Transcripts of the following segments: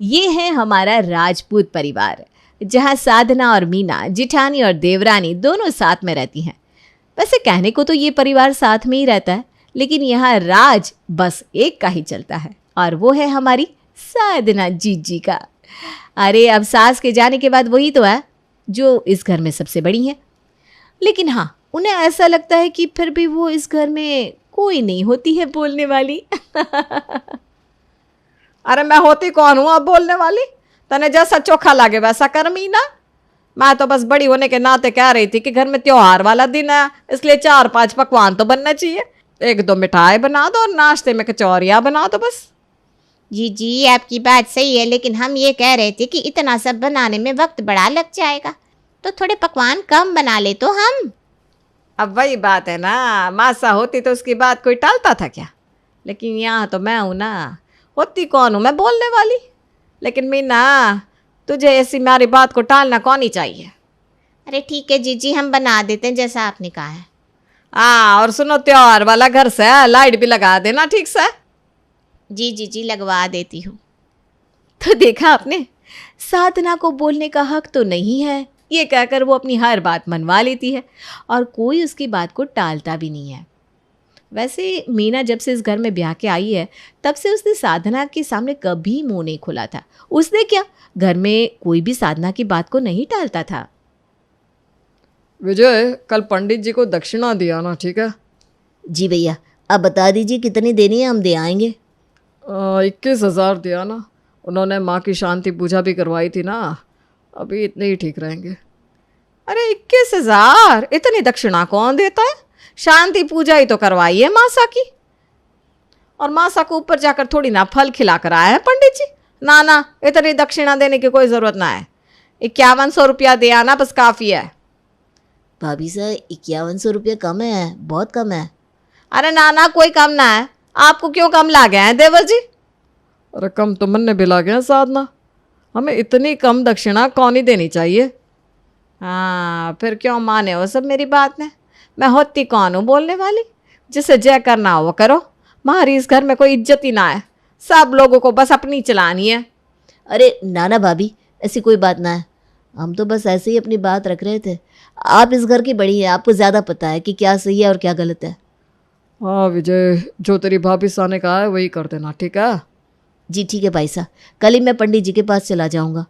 ये है हमारा राजपूत परिवार, जहाँ साधना और मीना, जिठानी और देवरानी दोनों साथ में रहती हैं। वैसे कहने को तो ये परिवार साथ में ही रहता है, लेकिन यहाँ राज बस एक का ही चलता है, और वो है हमारी साधना जीजी का। अरे अब सास के जाने के बाद वही तो है जो इस घर में सबसे बड़ी है। लेकिन हाँ, उन्हें ऐसा लगता है कि फिर भी वो इस घर में कोई नहीं होती है बोलने वाली। अरे मैं होती कौन हूँ अब बोलने वाली? तने जैसा चोखा लागे वैसा कर मीना। मैं तो बस बड़ी होने के नाते कह रही थी कि घर में त्योहार वाला दिन है, इसलिए 4-5 पकवान तो बनना चाहिए। 1-2 मिठाई बना दो और नाश्ते में कचौरियाँ बना दो बस। जी आपकी बात सही है, लेकिन हम ये कह रहे थे कि इतना सब बनाने में वक्त बड़ा लग जाएगा, तो थोड़े पकवान कम बना ले तो हम। अब वही बात है ना, मासा होती तो उसकी बात कोई टालता था क्या? लेकिन यहाँ तो मैं हूँ ना, होती कौन हूँ मैं बोलने वाली? लेकिन मीना, तुझे ऐसी मेरी बात को टालना कौन ही चाहिए। अरे ठीक है जीजी, हम बना देते हैं जैसा आपने कहा है। हाँ, और सुनो, त्योहार वाला घर से लाइट भी लगा देना ठीक से। जी लगवा देती हूँ। तो देखा आपने, साधना को बोलने का हक तो नहीं है, ये कहकर वो अपनी हर बात मनवा लेती है और कोई उसकी बात को टालता भी नहीं है। वैसे मीना जब से इस घर में ब्याह के आई है, तब से उसने साधना के सामने कभी मुंह नहीं खोला था। उसने क्या, घर में कोई भी साधना की बात को नहीं टालता था। विजय, कल पंडित जी को दक्षिणा दिया ना, ठीक है? जी भैया, आप बता दीजिए कितनी देनी है, हम दे आएंगे। 21,000 दिया ना। उन्होंने माँ की शांति पूजा भी करवाई थी ना, अभी इतने ही ठीक रहेंगे। अरे 21,000 इतनी दक्षिणा कौन देता है? शांति पूजा ही तो करवाई है मासा की, और मासा को ऊपर जाकर थोड़ी ना फल खिला कर आए हैं पंडित जी। ना, इतनी दक्षिणा देने की कोई ज़रूरत ना है। 5100 रुपया दे आना बस काफ़ी है। भाभी साहब, 5100 रुपये कम है, बहुत कम है। अरे ना, कोई कम ना है। आपको क्यों कम लागे हैं देवर जी? अरे कम तो मन ने भी लागे हैं साधना, हमें इतनी कम दक्षिणा कौन ही देनी चाहिए। हाँ, फिर क्यों माने हो सब मेरी बात में? मैं होती कौन हूँ बोलने वाली? जिसे जय करना हो वो करो। हमारी इस घर में कोई इज्जत ही ना है, सब लोगों को बस अपनी चलानी है। अरे ना भाभी, ऐसी कोई बात ना है, हम तो बस ऐसे ही अपनी बात रख रहे थे। आप इस घर की बड़ी हैं, आपको ज़्यादा पता है कि क्या सही है और क्या गलत है। हाँ विजय, जो तेरी भाभी सा ने कहा है वही कर देना, ठीक है? जी ठीक है भाई साहब, कल ही मैं पंडित जी के पास चला जाऊंगा।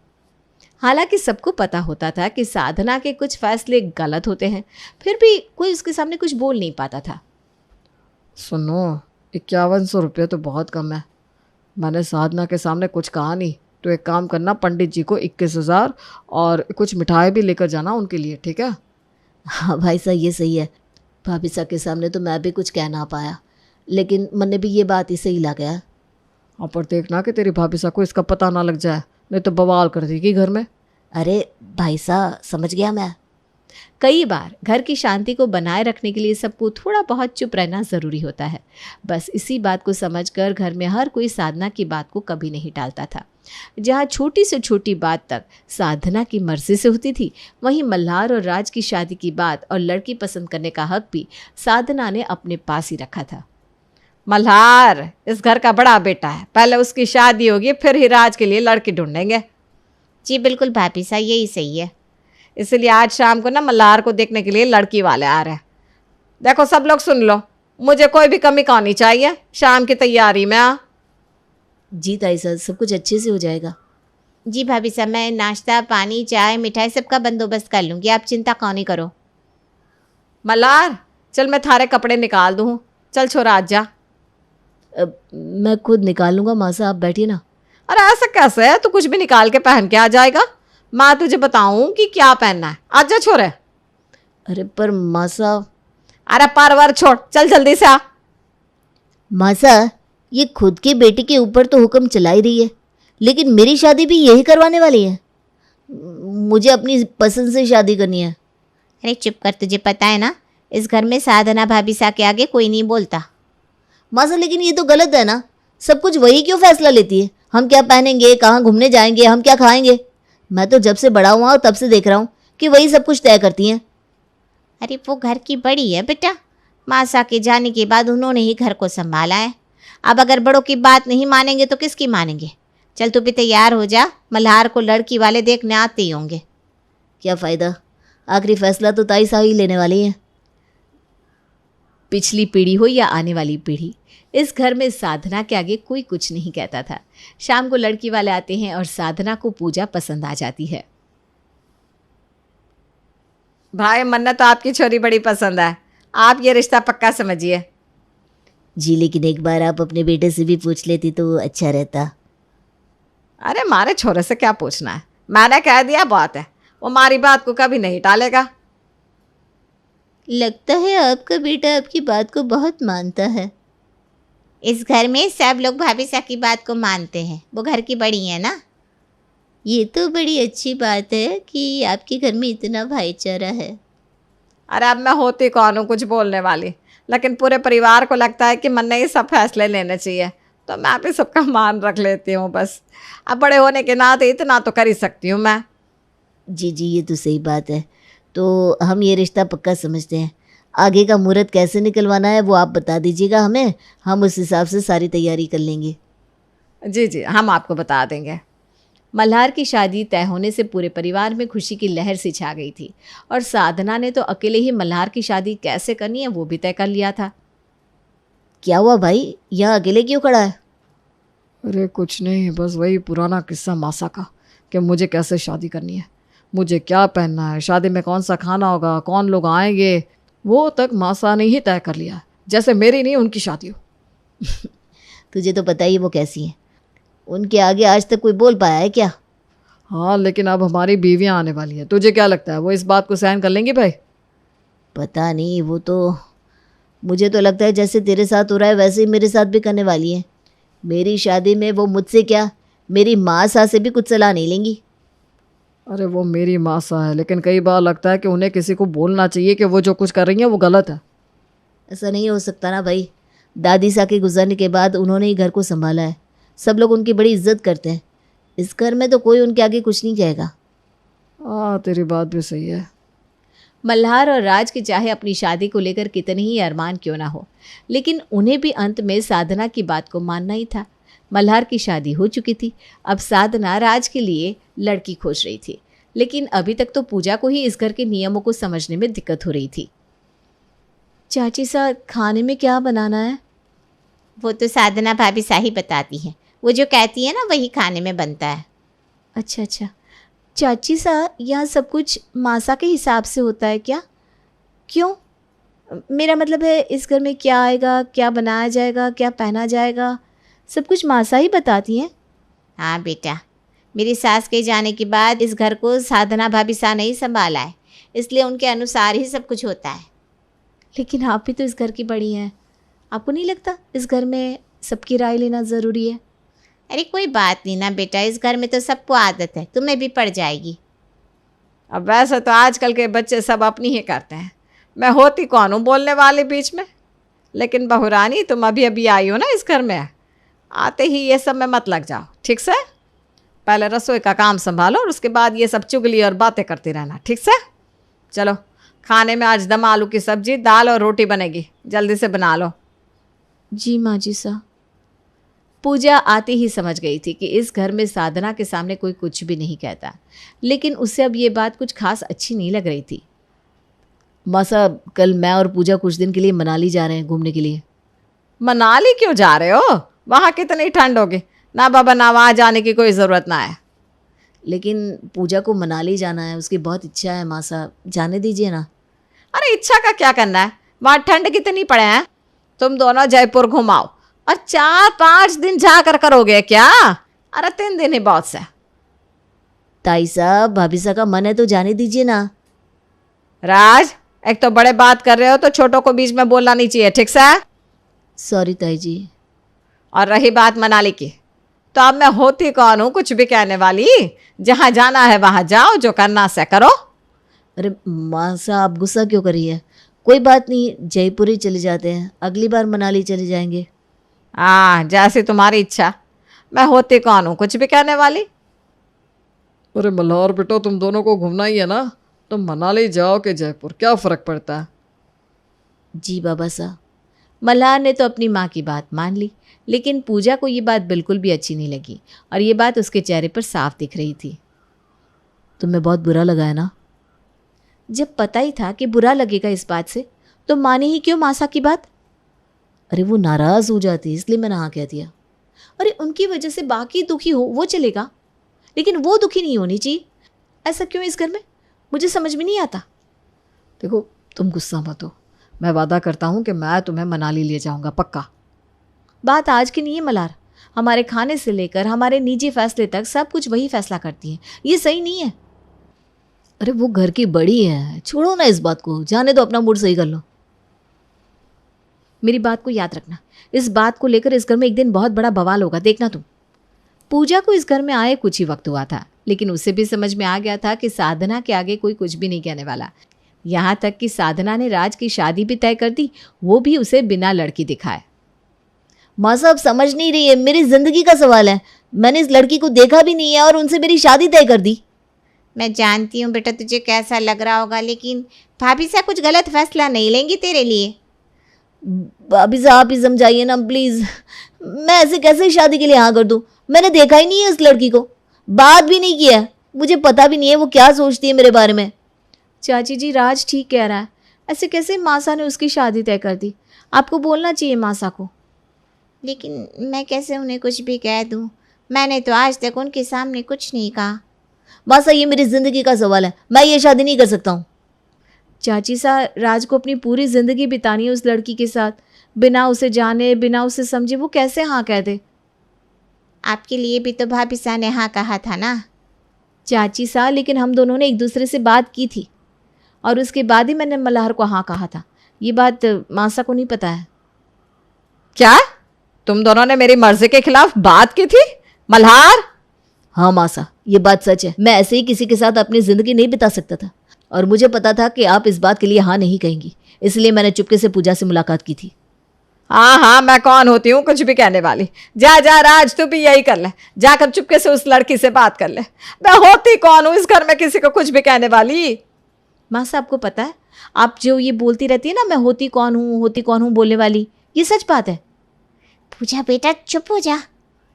हालांकि सबको पता होता था कि साधना के कुछ फैसले गलत होते हैं, फिर भी कोई उसके सामने कुछ बोल नहीं पाता था। सुनो, 5100 रुपये तो बहुत कम है। मैंने साधना के सामने कुछ कहा नहीं, तो एक काम करना, पंडित जी को 21,000 और कुछ मिठाई भी लेकर जाना उनके लिए, ठीक है? हाँ भाई साहब, ये सही है। भाभी साहब के सामने तो मैं भी कुछ कह ना पाया, लेकिन मन ने भी ये बात ही सही लगा। हाँ, पर देखना कि तेरी भाभी साहब को इसका पता ना लग जाए, नहीं तो बवाल कर देगी घर में। अरे भाई साहब, समझ गया मैं। कई बार घर की शांति को बनाए रखने के लिए सबको थोड़ा बहुत चुप रहना ज़रूरी होता है। बस इसी बात को समझकर घर में हर कोई साधना की बात को कभी नहीं टालता था। जहाँ छोटी से छोटी बात तक साधना की मर्जी से होती थी, वहीं मल्हार और राज की शादी की बात और लड़की पसंद करने का हक भी साधना ने अपने पास ही रखा था। मल्हार इस घर का बड़ा बेटा है, पहले उसकी शादी होगी, फिर ही राज के लिए लड़की ढूंढेंगे। जी बिल्कुल भाभी साहब, यही सही है। इसलिए आज शाम को ना मल्हार को देखने के लिए लड़की वाले आ रहे हैं। देखो सब लोग सुन लो, मुझे कोई भी कमी नहीं चाहिए शाम की तैयारी में। जी ताई साहब, सब कुछ अच्छे से हो जाएगा। जी भाभी साहब, मैं नाश्ता पानी चाय मिठाई सबका बंदोबस्त कर लूँगी, आप चिंता कौन ही करो। मल्हार चल, मैं थारे कपड़े निकाल दूँ, चल छोरा आज जा। मैं खुद निकाल लूँगा माँ साहब, आप बैठिए ना। अरे ऐसा कैसे है, तू कुछ भी निकाल के पहन के आ जाएगा? माँ तुझे बताऊँ कि क्या पहनना है, आजा छोरे। अरे पर माँ साहब। अरे परवर छोड़, चल जल्दी से आ। माँ साहब, ये खुद के बेटे के ऊपर तो हुक्म चला ही रही है, लेकिन मेरी शादी भी यही करवाने वाली है। मुझे अपनी पसंद से शादी करनी है। अरे चुप कर, तुझे पता है ना, इस घर में साधना भाभी साहब के आगे कोई नहीं बोलता। माँ साहब, लेकिन ये तो गलत है ना, सब कुछ वही क्यों फैसला लेती है? हम क्या पहनेंगे, कहाँ घूमने जाएंगे, हम क्या खाएंगे? मैं तो जब से बड़ा हुआ तब से देख रहा हूँ कि वही सब कुछ तय करती हैं। अरे वो घर की बड़ी है बेटा, मासा के जाने के बाद उन्होंने ही घर को संभाला है। अब अगर बड़ों की बात नहीं मानेंगे तो किसकी मानेंगे? चल तू भी तैयार हो जा, मल्हार को लड़की वाले देखने आते ही होंगे। क्या फ़ायदा, आखिरी फैसला तो ताई साहब ही लेने वाली है। पिछली पीढ़ी हो या आने वाली पीढ़ी, इस घर में साधना के आगे कोई कुछ नहीं कहता था। शाम को लड़की वाले आते हैं और साधना को पूजा पसंद आ जाती है। भाई मन्नत तो आपकी छोरी बड़ी पसंद है, आप ये रिश्ता पक्का समझिए। जी लेकिन एक बार आप अपने बेटे से भी पूछ लेती तो अच्छा रहता। अरे मारे छोरे से क्या पूछना है, मैंने कह दिया बात है, वो हमारी बात को कभी नहीं टालेगा। लगता है आपका बेटा आपकी बात को बहुत मानता है। इस घर में सब लोग भाभी सा की बात को मानते हैं, वो घर की बड़ी है ना। ये तो बड़ी अच्छी बात है कि आपके घर में इतना भाईचारा है। अरे अब मैं होती कौन हूँ कुछ बोलने वाली, लेकिन पूरे परिवार को लगता है कि मन ने ही सब फैसले लेने चाहिए, तो मैं भी सबका मान रख लेती हूँ बस। अब बड़े होने के नाते इतना तो कर ही सकती हूँ मैं। जी जी, ये तो सही बात है। तो हम ये रिश्ता पक्का समझते हैं। आगे का मुहूर्त कैसे निकलवाना है वो आप बता दीजिएगा हमें, हम उस हिसाब से सारी तैयारी कर लेंगे। जी जी, हम आपको बता देंगे। मल्हार की शादी तय होने से पूरे परिवार में खुशी की लहर सी छा गई थी और साधना ने तो अकेले ही मल्हार की शादी कैसे करनी है वो भी तय कर लिया था। क्या हुआ भाई, यहाँ अकेले क्यों खड़ा है? अरे कुछ नहीं, बस वही पुराना किस्सा मासा का कि मुझे कैसे शादी करनी है, मुझे क्या पहनना है, शादी में कौन सा खाना होगा, कौन लोग आएंगे, वो तक मासा ने ही तय कर लिया, जैसे मेरी नहीं उनकी शादी हो। तुझे तो पता ही वो कैसी हैं, उनके आगे आज तक कोई बोल पाया है क्या? हाँ लेकिन अब हमारी बीवियाँ आने वाली हैं, तुझे क्या लगता है वो इस बात को सहन कर लेंगी भाई? पता नहीं, वो तो मुझे तो लगता है जैसे तेरे साथ हो रहा है वैसे ही मेरे साथ भी करने वाली है। मेरी शादी में वो मुझसे क्या, मेरी माँ सा से भी कुछ सलाह नहीं लेंगी। अरे वो मेरी मासा है, लेकिन कई बार लगता है कि उन्हें किसी को बोलना चाहिए कि वो जो कुछ कर रही हैं वो गलत है। ऐसा नहीं हो सकता ना भाई, दादी सा के गुजरने के बाद उन्होंने ही घर को संभाला है, सब लोग उनकी बड़ी इज्जत करते हैं। इस घर में तो कोई उनके आगे कुछ नहीं कहेगा। हाँ तेरी बात भी सही है। मल्हार और राज के चाहे अपनी शादी को लेकर कितने ही अरमान क्यों ना हो, लेकिन उन्हें भी अंत में साधना की बात को मानना ही था। मल्हार की शादी हो चुकी थी, अब साधना राज के लिए लड़की खोज रही थी, लेकिन अभी तक तो पूजा को ही इस घर के नियमों को समझने में दिक्कत हो रही थी। चाची सा, खाने में क्या बनाना है? वो तो साधना भाभी सा ही बताती है, वो जो कहती है ना वही खाने में बनता है। अच्छा अच्छा, चाची सा, यहाँ सब कुछ मासा के हिसाब से होता है क्या? क्यों? मेरा मतलब है इस घर में क्या आएगा, क्या बनाया जाएगा, क्या पहना जाएगा, सब कुछ मासा ही बताती हैं। हाँ बेटा, मेरी सास के जाने के बाद इस घर को साधना भाभी सा ने ही संभाला है, इसलिए उनके अनुसार ही सब कुछ होता है। लेकिन आप भी तो इस घर की बड़ी हैं, आपको नहीं लगता इस घर में सबकी राय लेना ज़रूरी है? अरे कोई बात नहीं ना बेटा, इस घर में तो सबको आदत है, तुम्हें भी पड़ जाएगी। अब वैसे तो आजकल के बच्चे सब अपनी ही करते हैं, मैं होती कौन हूँ बोलने वाले बीच में। लेकिन बहुरानी तुम अभी अभी आई हो ना इस घर में, आते ही ये सब में मत लग जाओ, ठीक से? पहले रसोई का काम संभालो और उसके बाद ये सब चुगली और बातें करती रहना, ठीक से? चलो खाने में आज दम आलू की सब्जी, दाल और रोटी बनेगी, जल्दी से बना लो। जी माँ जी सा। पूजा आते ही समझ गई थी कि इस घर में साधना के सामने कोई कुछ भी नहीं कहता, लेकिन उसे अब ये बात कुछ खास अच्छी नहीं लग रही थी। माँ साहब, कल मैं और पूजा कुछ दिन के लिए मनाली जा रहे हैं घूमने के लिए। मनाली क्यों जा रहे हो? वहाँ कितनी ठंड होगी। ना बाबा, ना वहाँ जाने की कोई ज़रूरत ना है। लेकिन पूजा को मनाली जाना है, उसकी बहुत इच्छा है माँ साहब, जाने दीजिए ना। अरे इच्छा का क्या करना है, वहाँ ठंड कितनी पड़े हैं। तुम दोनों जयपुर घुमाओ और 4-5 दिन जाकर करोगे क्या? अरे 3 दिन ही बहुत से। ताई साहब, भाभी साहब का मन है तो जाने दीजिए ना। राज, एक तो बड़े बात कर रहे हो तो छोटों को बीच में बोलना नहीं चाहिए, ठीक से? सॉरी ताई जी। और रही बात मनाली की, तो अब मैं होती कौन हूँ कुछ भी कहने वाली? जहाँ जाना है वहाँ जाओ, जो करना से करो। अरे माँ साहब, गुस्सा क्यों करी है? कोई बात नहीं, जयपुर ही चले जाते हैं, अगली बार मनाली चले जाएंगे। हाँ, जैसी तुम्हारी इच्छा, मैं होती कौन हूँ कुछ भी कहने वाली? अरे मल्हार बेटो, तुम दोनों को घूमना ही है ना, तुम मनाली जाओ कि जयपुर, क्या फ़र्क पड़ता है? जी बाबा साहब। मल्हार ने तो अपनी माँ की बात मान ली, लेकिन पूजा को ये बात बिल्कुल भी अच्छी नहीं लगी और ये बात उसके चेहरे पर साफ दिख रही थी। तुम्हें बहुत बुरा लगा है ना? जब पता ही था कि बुरा लगेगा इस बात से, तो माने ही क्यों मासा की बात? अरे वो नाराज़ हो जाती इसलिए मैंने हाँ कह दिया। अरे उनकी वजह से बाकी दुखी हो वो चलेगा, लेकिन वो दुखी नहीं होनी चाहिए। ऐसा क्यों इस घर में, मुझे समझ में नहीं आता। देखो तुम गुस्सा मत हो, मैं वादा करता हूँ कि मैं तुम्हें मनाली ले जाऊँगा, पक्का। बात आज की नहीं है मल्हार, हमारे खाने से लेकर हमारे निजी फैसले तक सब कुछ वही फैसला करती है, ये सही नहीं है। अरे वो घर की बड़ी है, छोड़ो ना इस बात को, जाने दो, अपना मूड सही कर लो। मेरी बात को याद रखना, इस बात को लेकर इस घर में एक दिन बहुत बड़ा बवाल होगा, देखना तुम। पूजा को इस घर में आए कुछ ही वक्त हुआ था, लेकिन उसे भी समझ में आ गया था कि साधना के आगे कोई कुछ भी नहीं कहने वाला। यहाँ तक कि साधना ने राज की शादी भी तय कर दी, वो भी उसे बिना लड़की दिखाए। माँ साहब समझ नहीं रही है, मेरी जिंदगी का सवाल है। मैंने इस लड़की को देखा भी नहीं है और उनसे मेरी शादी तय कर दी। मैं जानती हूँ बेटा तुझे कैसा लग रहा होगा, लेकिन भाभी से कुछ गलत फैसला नहीं लेंगी तेरे लिए। भाभी साहब आप ही समझाइए ना प्लीज़। मैं ऐसे कैसे शादी के लिए हाँ कर दूँ? मैंने देखा ही नहीं है उस लड़की को, बात भी नहीं किया, मुझे पता भी नहीं है वो क्या सोचती है मेरे बारे में। चाची जी राज ठीक कह रहा है, ऐसे कैसे मासा ने उसकी शादी तय कर दी? आपको बोलना चाहिए मासा को। लेकिन मैं कैसे उन्हें कुछ भी कह दूँ, मैंने तो आज तक उनके सामने कुछ नहीं कहा। मासा ये मेरी ज़िंदगी का सवाल है, मैं ये शादी नहीं कर सकता हूँ। चाची सा राज को अपनी पूरी ज़िंदगी बितानी है उस लड़की के साथ, बिना उसे जाने बिना उसे समझे वो कैसे हाँ कह दे? आपके लिए भी तो भाभी सा ने हाँ कहा था ना। चाची सा लेकिन हम दोनों ने एक दूसरे से बात की थी और उसके बाद ही मैंने मल्हार को हाँ कहा था, ये बात मासा को नहीं पता है। क्या तुम दोनों ने मेरी मर्जी के खिलाफ बात की थी मल्हार? हाँ मासा ये बात सच है, मैं ऐसे ही किसी के साथ अपनी ज़िंदगी नहीं बिता सकता था और मुझे पता था कि आप इस बात के लिए हाँ नहीं कहेंगी, इसलिए मैंने चुपके से पूजा से मुलाकात की थी। हाँ हाँ, मैं कौन होती हूँ कुछ भी कहने वाली? जा जा राज, तू भी यही कर ले, जाकर चुपके से उस लड़की से बात कर ले। मैं होती कौन हूँ इस घर में किसी को कुछ भी कहने वाली? मासा आपको पता है, आप जो ये बोलती रहती है ना, मैं होती कौन हूँ बोलने वाली, ये सच बात है। पूजा बेटा चुप हो जा।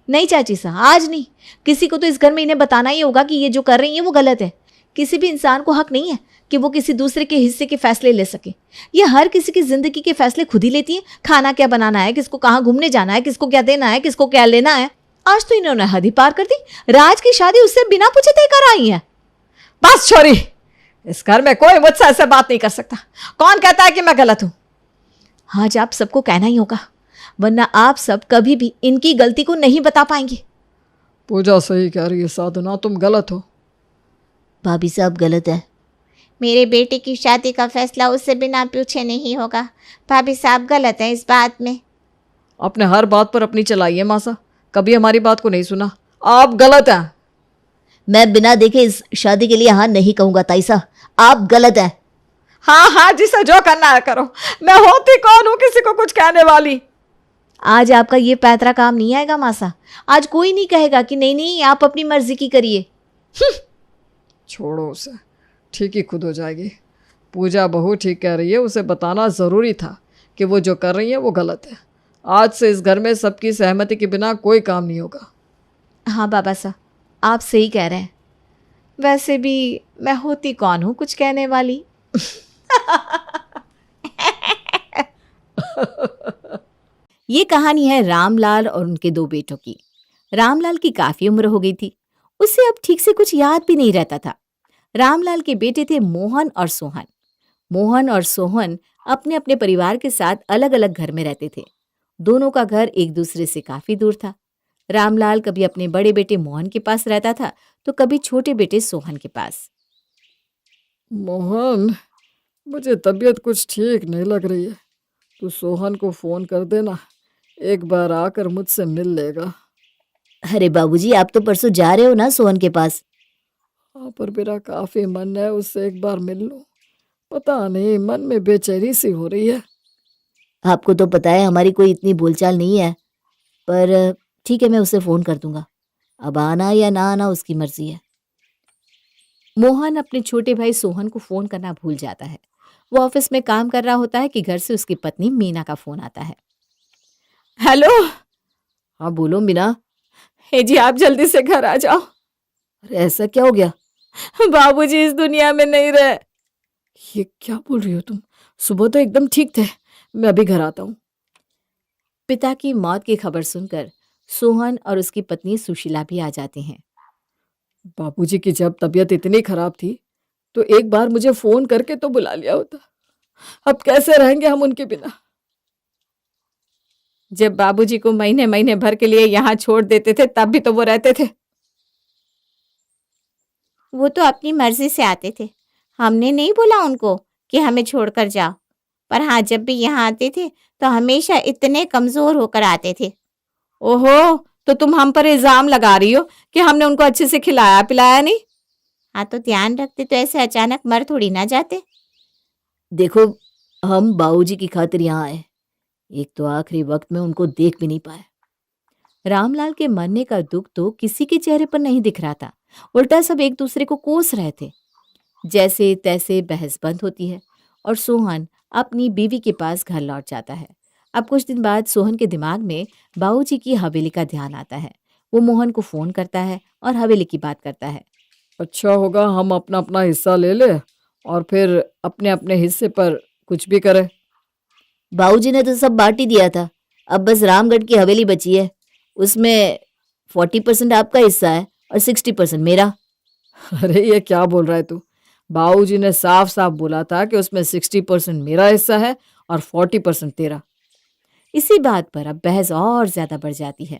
नहीं चाची सा, आज नहीं, किसी को तो इस घर में इन्हें बताना ही होगा कि ये जो कर रही है वो गलत है। किसी भी इंसान को हक नहीं है कि वो किसी दूसरे के हिस्से के फैसले ले सके। ये हर किसी की जिंदगी के फैसले खुद ही लेती है, खाना क्या बनाना है, किसको कहाँ घूमने जाना है, किसको क्या देना है, किसको क्या लेना है। आज तो इन्होंने हद ही पार कर दी, राज की शादी उससे बिना पूछे तय कर आई है। बस छोरी, इस घर में कोई मुझसे ऐसे बात नहीं कर सकता। कौन कहता है कि मैं गलत हूँ? आज आप सबको कहना ही होगा, वरना आप सब कभी भी इनकी गलती को नहीं बता पाएंगे। पूजा सही कह रही है साधना, तुम गलत हो। भाभी साहब गलत है। मेरे बेटे की शादी का फैसला उससे बिना पूछे नहीं होगा। भाभी साहब गलत है इस बात में। आपने हर बात पर अपनी चलाई है मासा, कभी हमारी बात को नहीं सुना। आप गलत हैं। मैं बिना देखे इस शादी के लिए हाँ नहीं कहूँगा ताई साहब, आप गलत हैं। हाँ हाँ, जिसे जो करना है करो, मैं होती कौन हूँ किसी को कुछ कहने वाली? आज आपका ये पैतरा काम नहीं आएगा मासा, आज कोई नहीं कहेगा कि नहीं नहीं आप अपनी मर्जी की करिए। छोड़ो उसे, ठीक ही खुद हो जाएगी। पूजा बहू ठीक कह रही है, उसे बताना ज़रूरी था कि वो जो कर रही है वो गलत है। आज से इस घर में सबकी सहमति के बिना कोई काम नहीं होगा। हाँ बाबा साहब, आप सही कह रहे हैं। वैसे भी मैं होती कौन हूँ कुछ कहने वाली। ये कहानी है रामलाल और उनके दो बेटों की। रामलाल की काफी उम्र हो गई थी, उसे अब ठीक से कुछ याद भी नहीं रहता था। रामलाल के बेटे थे मोहन और सोहन। मोहन और सोहन अपने अपने परिवार के साथ अलग अलग घर में रहते थे। दोनों का घर एक दूसरे से काफी दूर था। रामलाल कभी अपने बड़े बेटे मोहन के पास रहता था तो कभी छोटे बेटे सोहन के पास। मोहन, मुझे तबीयत कुछ ठीक नहीं लग रही है, तू सोहन को फ़ोन कर देना, एक बार आकर मुझसे मिल लेगा। अरे बाबूजी, आप तो परसों जा रहे हो ना सोहन के पास। हाँ, पर मेरा काफ़ी मन है उससे एक बार मिल लूँ। पता नहीं, मन में बेचैनी सी हो रही है। आपको तो पता है हमारी कोई इतनी बोलचाल नहीं है, पर ठीक है मैं उसे फ़ोन कर दूंगा। अब आना या ना आना उसकी मर्जी है। मोहन अपने छोटे भाई सोहन को फोन करना भूल जाता है। वो ऑफिस में काम कर रहा होता है कि घर से उसकी पत्नी मीना का फोन आता है। हेलो, हाँ बोलो मीना। हे जी, आप जल्दी से घर आ जाओ। अरे ऐसा क्या हो गया? बाबूजी इस दुनिया में नहीं रहे। ये क्या बोल रही हो तुम? सुबह तो एकदम ठीक थे। मैं अभी घर आता हूँ। पिता की मौत की खबर सुनकर सोहन और उसकी पत्नी सुशीला भी आ जाते हैं। बाबूजी की जब तबीयत इतनी खराब थी तो एक बार मुझे फोन करके तो बुला लिया होता। अब कैसे रहेंगे हम उनके बिना? जब बाबूजी को महीने महीने भर के लिए यहाँ छोड़ देते थे तब भी तो वो रहते थे। वो तो अपनी मर्जी से आते थे, हमने नहीं बोला उनको कि हमें छोड़कर जाओ। पर हाँ, जब भी यहाँ आते थे तो हमेशा इतने कमजोर होकर आते थे। ओहो, तो तुम हम पर इल्जाम लगा रही हो कि हमने उनको अच्छे से खिलाया पिलाया नहीं? हाँ, तो ध्यान रखते तो ऐसे अचानक मर थोड़ी ना जाते। देखो, हम बाबूजी की खातिर यहाँ आए। एक तो आखिरी वक्त में उनको देख भी नहीं पाए। रामलाल के मरने का दुख तो किसी के चेहरे पर नहीं दिख रहा था। उल्टा सब एक दूसरे को कोस रहे थे। जैसे तैसे बहस बंद होती है और सोहन अपनी बीवी के पास घर लौट जाता है। अब कुछ दिन बाद सोहन के दिमाग में बाबूजी की हवेली का ध्यान आता है। वो मोहन को फोन करता है और हवेली की बात करता है। अच्छा होगा हम अपना अपना हिस्सा ले ले और फिर अपने अपने हिस्से पर कुछ भी करें। बाबूजी ने तो सब बांट ही दिया था। अब बस रामगढ़ की हवेली बची है। उसमें 40% आपका हिस्सा है और 60% मेरा। अरे ये क्या बोल रहा है तू? बाबूजी ने साफ साफ बोला था कि उसमें 60% मेरा हिस्सा है और 40% तेरा। इसी बात पर अब बहस और ज्यादा बढ़ जाती है।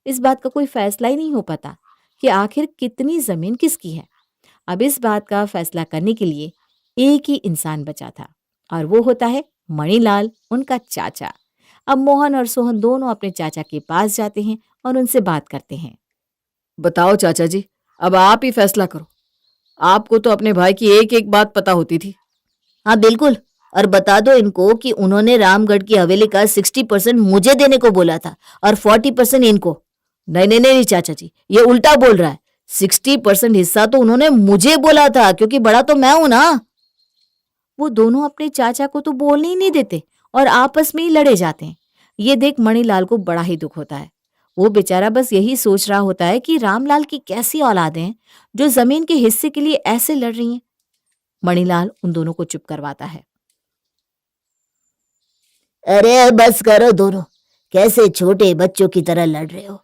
इस बात का कोई फैसला ही नहीं हो पाता कि आखिर कितनी जमीन किसकी है। अब इस बात का फैसला करने के लिए एक ही इंसान बचा था और वो होता है मणिलाल, उनका चाचा। अब मोहन और सोहन दोनों अपने चाचा के पास जाते हैं और उनसे बात करते हैं। बताओ चाचा जी, अब आप ही फैसला करो। आपको तो अपने भाई की एक एक बात पता होती थी। हाँ बिल्कुल, और बता दो इनको कि उन्होंने रामगढ़ की हवेली का 60% मुझे देने को बोला था और 40% इनको। नहीं नहीं नहीं चाचा जी, ये उल्टा बोल रहा है। 60% हिस्सा तो उन्होंने मुझे बोला था क्योंकि बड़ा तो मैं हूं ना। वो दोनों अपने चाचा को तो बोलने ही नहीं देते और आपस में ही लड़े जाते हैं। ये देख मणिलाल को बड़ा ही दुख होता है। वो बेचारा बस यही सोच रहा होता है कि रामलाल की कैसी औलादें हैं जो जमीन के हिस्से के लिए ऐसे लड़ रही हैं। मणिलाल उन दोनों को चुप करवाता है। अरे बस करो दोनों, कैसे छोटे बच्चों की तरह लड़ रहे हो।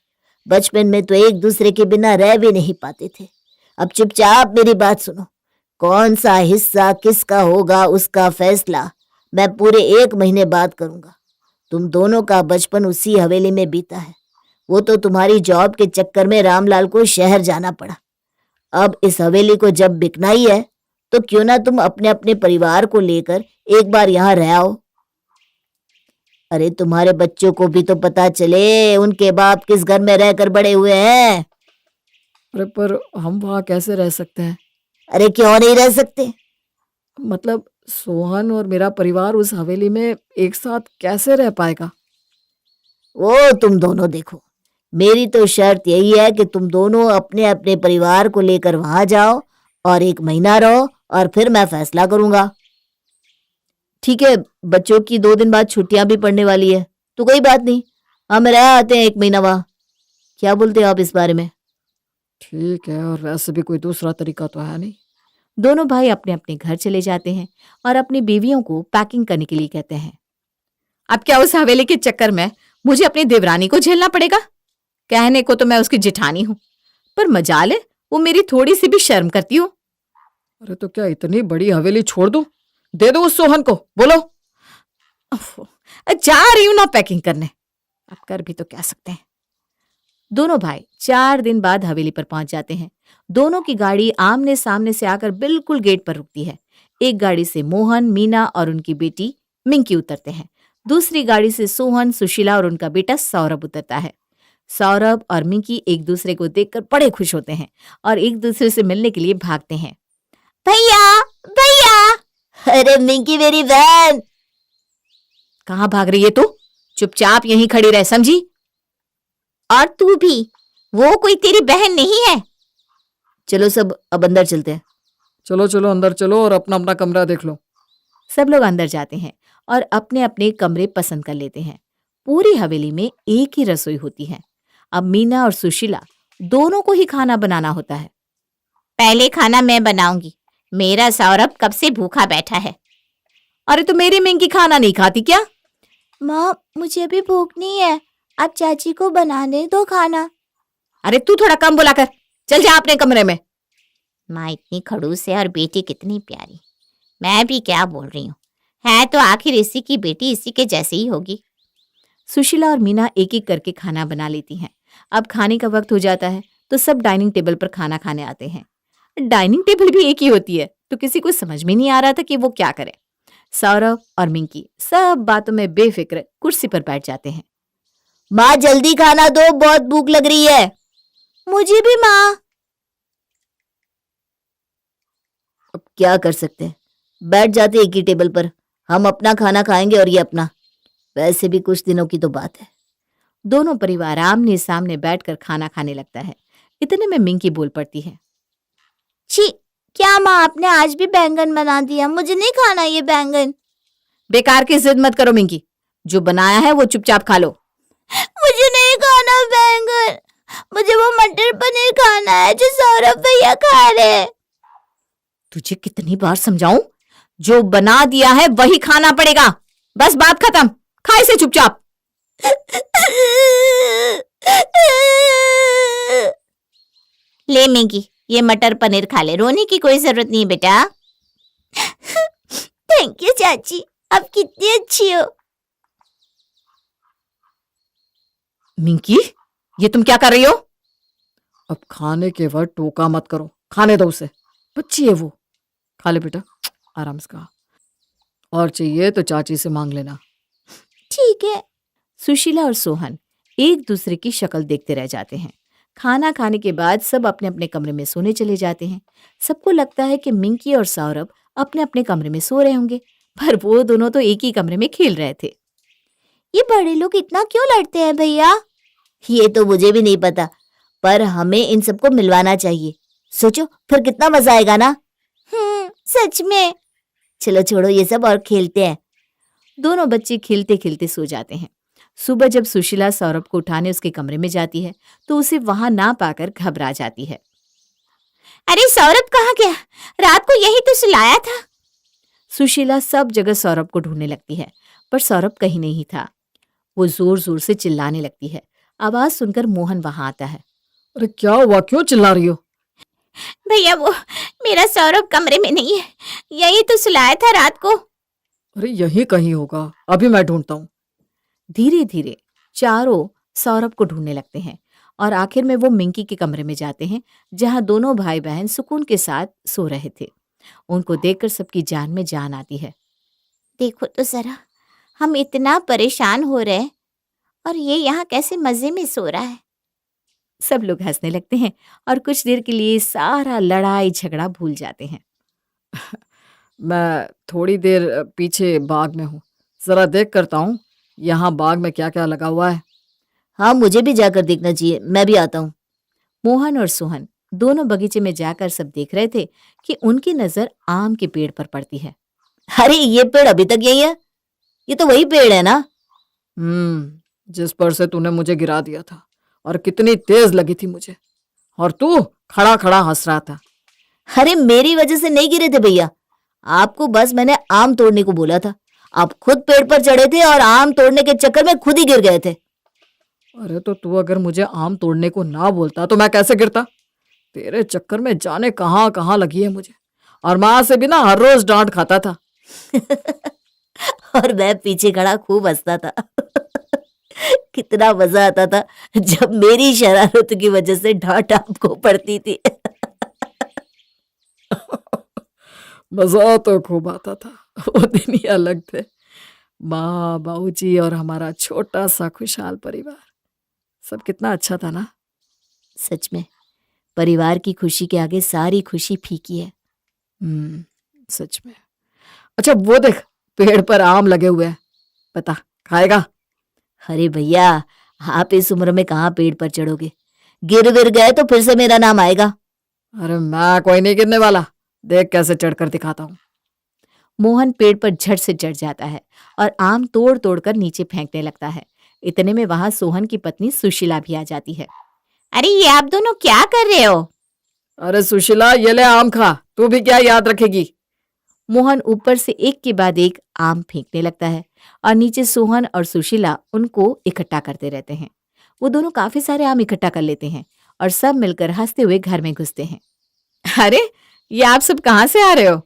बचपन में तो एक दूसरे के बिना रह भी नहीं पाते थे। अब चुपचाप मेरी बात सुनो। कौन सा हिस्सा किसका होगा उसका फैसला मैं पूरे 1 महीने बाद करूंगा। तुम दोनों का बचपन उसी हवेली में बीता है। वो तो तुम्हारी जॉब के चक्कर में रामलाल को शहर जाना पड़ा। अब इस हवेली को जब बिकना ही है तो क्यों ना तुम अपने अपने परिवार को लेकर एक बार यहाँ रह आओ। अरे तुम्हारे बच्चों को भी तो पता चले उनके बाप किस घर में रहकर बड़े हुए हैं। अरे पर हम वहाँ कैसे रह सकते हैं? अरे क्यों नहीं रह सकते? मतलब सोहन और मेरा परिवार उस हवेली में एक साथ कैसे रह पाएगा? वो तुम दोनों देखो, मेरी तो शर्त यही है कि तुम दोनों अपने अपने परिवार को लेकर वहां जाओ और 1 महीना रहो और फिर मैं फैसला करूंगा। ठीक है, बच्चों की 2 दिन बाद छुट्टियां भी पड़ने वाली है तो कोई बात नहीं, हम रह आते हैं 1 महीना वहां। क्या बोलते हो आप इस बारे में? ठीक है, और वैसे भी कोई दूसरा तरीका तो है नहीं। दोनों भाई अपने अपने घर चले जाते हैं और अपनी बीवियों को पैकिंग करने के लिए कहते हैं। अब क्या उस हवेली के चक्कर में मुझे अपनी देवरानी को झेलना पड़ेगा? कहने को तो मैं उसकी जेठानी हूं, पर मजाल है वो मेरी थोड़ी सी भी शर्म करती हो। अरे तो क्या इतनी बड़ी हवेली छोड़ दूं? दे दो उस सोहन को, बोलो। जा रही हूं ना पैकिंग करने, अब कर भी तो क्या सकते हैं। दोनों भाई 4 दिन बाद हवेली पर पहुंच जाते हैं। दोनों की गाड़ी आमने सामने से आकर बिल्कुल गेट पर रुकती है। एक गाड़ी से मोहन, मीना और उनकी बेटी मिंकी उतरते हैं। दूसरी गाड़ी से सोहन, सुशीला और उनका बेटा सौरभ उतरता है। सौरभ और मिंकी एक दूसरे को देखकर बड़े खुश होते हैं और एक दूसरे से मिलने के लिए भागते हैं। भैया भैया! अरे मिंकी मेरी बहन! कहाँ भाग रही है तू? चुपचाप यहीं खड़ी रह, समझी? और तू भी, वो कोई तेरी बहन नहीं है। चलो सब अब अंदर चलते हैं। चलो चलो अंदर चलो और अपना अपना कमरा देख लो। सब लोग अंदर जाते हैं और अपने अपने कमरे पसंद कर लेते हैं। पूरी हवेली में एक ही रसोई होती है। अब मीना और सुशीला दोनों को ही खाना बनाना होता है। पहले खाना मैं बनाऊंगी, मेरा सौरभ कब से भूखा बैठा है। अरे तो मेरी मिंकी खाना नहीं खाती क्या? माँ मुझे अभी भूख नहीं है, आप चाची को बनाने दो खाना। अरे तू थोड़ा कम बोला कर, चल जा अपने कमरे में। माँ इतनी खड़ूस है और बेटी कितनी प्यारी। मैं भी क्या बोल रही हूँ, है तो आखिर इसी की बेटी इसी के जैसे ही होगी। सुशीला और मीना एक एक करके खाना बना लेती हैं। अब खाने का वक्त हो जाता है तो सब डाइनिंग टेबल पर खाना खाने आते हैं। डाइनिंग टेबल भी एक ही होती है तो किसी को समझ में नहीं आ रहा था कि वो क्या करे। सौरभ और मिंकी सब बातों में बेफिक्र कुर्सी पर बैठ जाते हैं। माँ जल्दी खाना दो, बहुत भूख लग रही है। मुझे भी माँ। अब क्या कर सकते हैं, बैठ जाते एक ही टेबल पर। हम अपना खाना खाएंगे और ये अपना। वैसे भी कुछ दिनों की तो बात है। दोनों परिवार आमने सामने बैठकर खाना खाने लगता है। इतने में मिंकी बोल पड़ती है। छी, क्या माँ आपने आज भी बैंगन बना दिया? मुझे नहीं खाना ये बैंगन। बेकार की जिद मत करो मिंकी, जो बनाया है वो चुपचाप खा लो। मुझे नहीं खाना बैंगन, मुझे वो मटर पनीर खाना है जो सौरभ भैया खा रहे हैं। तुझे कितनी बार समझाऊं, जो बना दिया है वही खाना पड़ेगा। बस बात खत्म, खा इसे चुपचाप। ले मिंकी, ये मटर पनीर खा ले, रोने की कोई जरूरत नहीं बेटा। थैंक यू चाची, आप कितनी अच्छी हो। मिंकी, ये तुम क्या कर रही हो? अब खाने के वक्त टोका मत करो, खाने दो उसे, बच्ची है वो। खा ले बेटा, आराम से खा। और चाहिए तो चाची से मांग लेना। ठीक है। सुशीला और सोहन एक दूसरे की शक्ल देखते रह जाते हैं। खाना खाने के बाद सब अपने अपने कमरे में सोने चले जाते हैं। सबको लगता है कि मिंकी और सौरभ अपने अपने कमरे में सो रहे होंगे, पर वो दोनों तो एक ही कमरे में खेल रहे थे। ये बड़े लोग इतना क्यों लड़ते हैं भैया? ये तो मुझे भी नहीं पता, पर हमें इन सबको मिलवाना चाहिए। सोचो फिर कितना मजा आएगा ना। सच में। चलो छोड़ो ये सब और खेलते हैं। दोनों बच्चे खेलते खेलते सो जाते हैं। सुबह जब सुशीला सौरभ को उठाने उसके कमरे में जाती है तो उसे वहां ना पाकर घबरा जाती है। अरे सौरभ कहाँ गया? रात को यही तो सुलाया था। सुशीला सब जगह सौरभ को ढूंढने लगती है, पर सौरभ कहीं नहीं था। वो जोर जोर से चिल्लाने लगती है। आवाज सुनकर मोहन वहां आता है। अरे क्या हुआ, क्यों चिल्ला रही हो? भैया वो मेरा सौरभ कमरे में नहीं है, यही तो सुलाया था रात को। अरे यही कहीं होगा, अभी मैं ढूंढता हूँ। धीरे धीरे चारों सौरभ को ढूंढने लगते हैं और आखिर में वो मिंकी के कमरे में जाते हैं, जहां दोनों भाई बहन सुकून के साथ सो रहे थे। उनको देखकर सबकी जान में जान आती है। देखो तो जरा, हम इतना परेशान हो रहे हैं और ये यहाँ कैसे मजे में सो रहा है। सब लोग हंसने लगते हैं और कुछ देर के लिए सारा लड़ाई झगड़ा भूल जाते हैं। मैं थोड़ी देर पीछे बाग में हूँ, जरा देख करता हूँ यहाँ बाग में क्या क्या लगा हुआ है। हाँ मुझे भी जाकर देखना चाहिए, मैं भी आता हूँ। मोहन और सोहन दोनों बगीचे में जाकर सब देख रहे थे कि उनकी नजर आम के पेड़ पर पड़ती है। अरे ये पेड़ अभी तक यही है, ये तो वही पेड़ है ना। जिस पर से तूने मुझे गिरा दिया था और कितनी तेज लगी थी मुझे, और तू खड़ा खड़ा हंस रहा था। अरे मेरी वजह से नहीं गिरे थे भैया, आपको बस मैंने आम तोड़ने को बोला था। आप खुद पेड़ पर चढ़े थे और आम तोड़ने के चक्कर में खुद ही गिर गए थे। अरे तो तू अगर मुझे आम तोड़ने को ना बोलता तो मैं कैसे गिरता? तेरे चक्कर में जाने कहाँ कहाँ लगी है मुझे, और माँ से भी ना हर रोज डांट खाता था। और मैं पीछे खड़ा खूब हंसता था। कितना मजा आता था जब मेरी शरारत की वजह से डांट आपको पड़ती थी। मजा तो खूब आता था, वो दिन ही अलग थे। माँ, बाबूजी और हमारा छोटा सा खुशहाल परिवार, सब कितना अच्छा था ना। सच में परिवार की खुशी के आगे सारी खुशी फीकी है। सच में। अच्छा वो देख, पेड़ पर आम लगे हुए हैं, बता खाएगा? अरे भैया आप इस उम्र में कहाँ पेड़ पर चढ़ोगे, गिर विर गए तो फिर से मेरा नाम आएगा। अरे मैं कोई नहीं गिरने वाला, देख कैसे चढ़कर दिखाता हूँ। मोहन पेड़ पर झट से चढ़ जाता है और आम तोड़ तोड़ कर नीचे फेंकने लगता है। इतने में वहां सोहन की पत्नी सुशीला भी आ जाती है। अरे ये आप दोनों क्या कर रहे हो? अरे सुशीला, ये ले आम खा, तू भी क्या याद रखेगी। मोहन ऊपर से एक के बाद एक आम फेंकने लगता है और नीचे सोहन और सुशीला उनको इकट्ठा करते रहते हैं। वो दोनों काफी सारे आम इकट्ठा कर लेते हैं और सब मिलकर हंसते हुए घर में घुसते हैं। अरे ये आप सब कहाँ से आ रहे हो?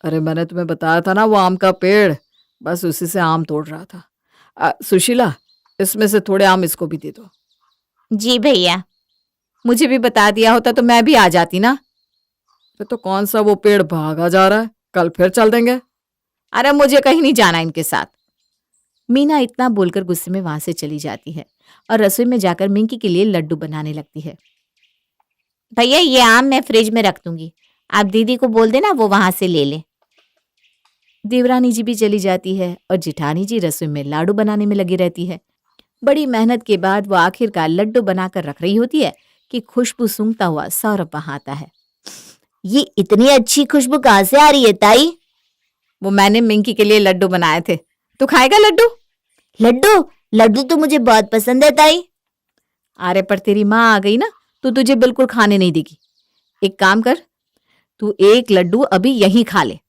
अरे मैंने तुम्हें बताया था ना, वो आम का पेड़, बस उसी से आम तोड़ रहा था। सुशीला, इसमें से थोड़े आम इसको भी दे दो। जी भैया। मुझे भी बता दिया होता तो मैं भी आ जाती ना। अरे तो कौन सा वो पेड़ भागा जा रहा है, कल फिर चल देंगे। अरे मुझे कहीं नहीं जाना इनके साथ। मीना इतना बोलकर गुस्से में वहां से चली जाती है और रसोई में जाकर मिंकी के लिए लड्डू बनाने लगती है। भैया ये आम मैं फ्रिज में रख दूंगी, आप दीदी को बोल देना वो वहां से ले ले। देवरानी जी भी चली जाती है और जिठानी जी रसोई में लाडू बनाने में लगी रहती है। बड़ी मेहनत के बाद वो आखिरकार लड्डू बनाकर रख रही होती है कि खुशबू सूंघता हुआ सौरभ वहां आता है। ये इतनी अच्छी खुशबू कहाँ से आ रही है ताई? वो मैंने मिंकी के लिए लड्डू बनाए थे, तू खाएगा लड्डू? लड्डू? लड्डू तो मुझे बहुत पसंद है ताई। अरे पर तेरी माँ आ गई ना तो तुझे बिल्कुल खाने नहीं देगी। एक काम कर, तू एक लड्डू अभी यहीं खा ले।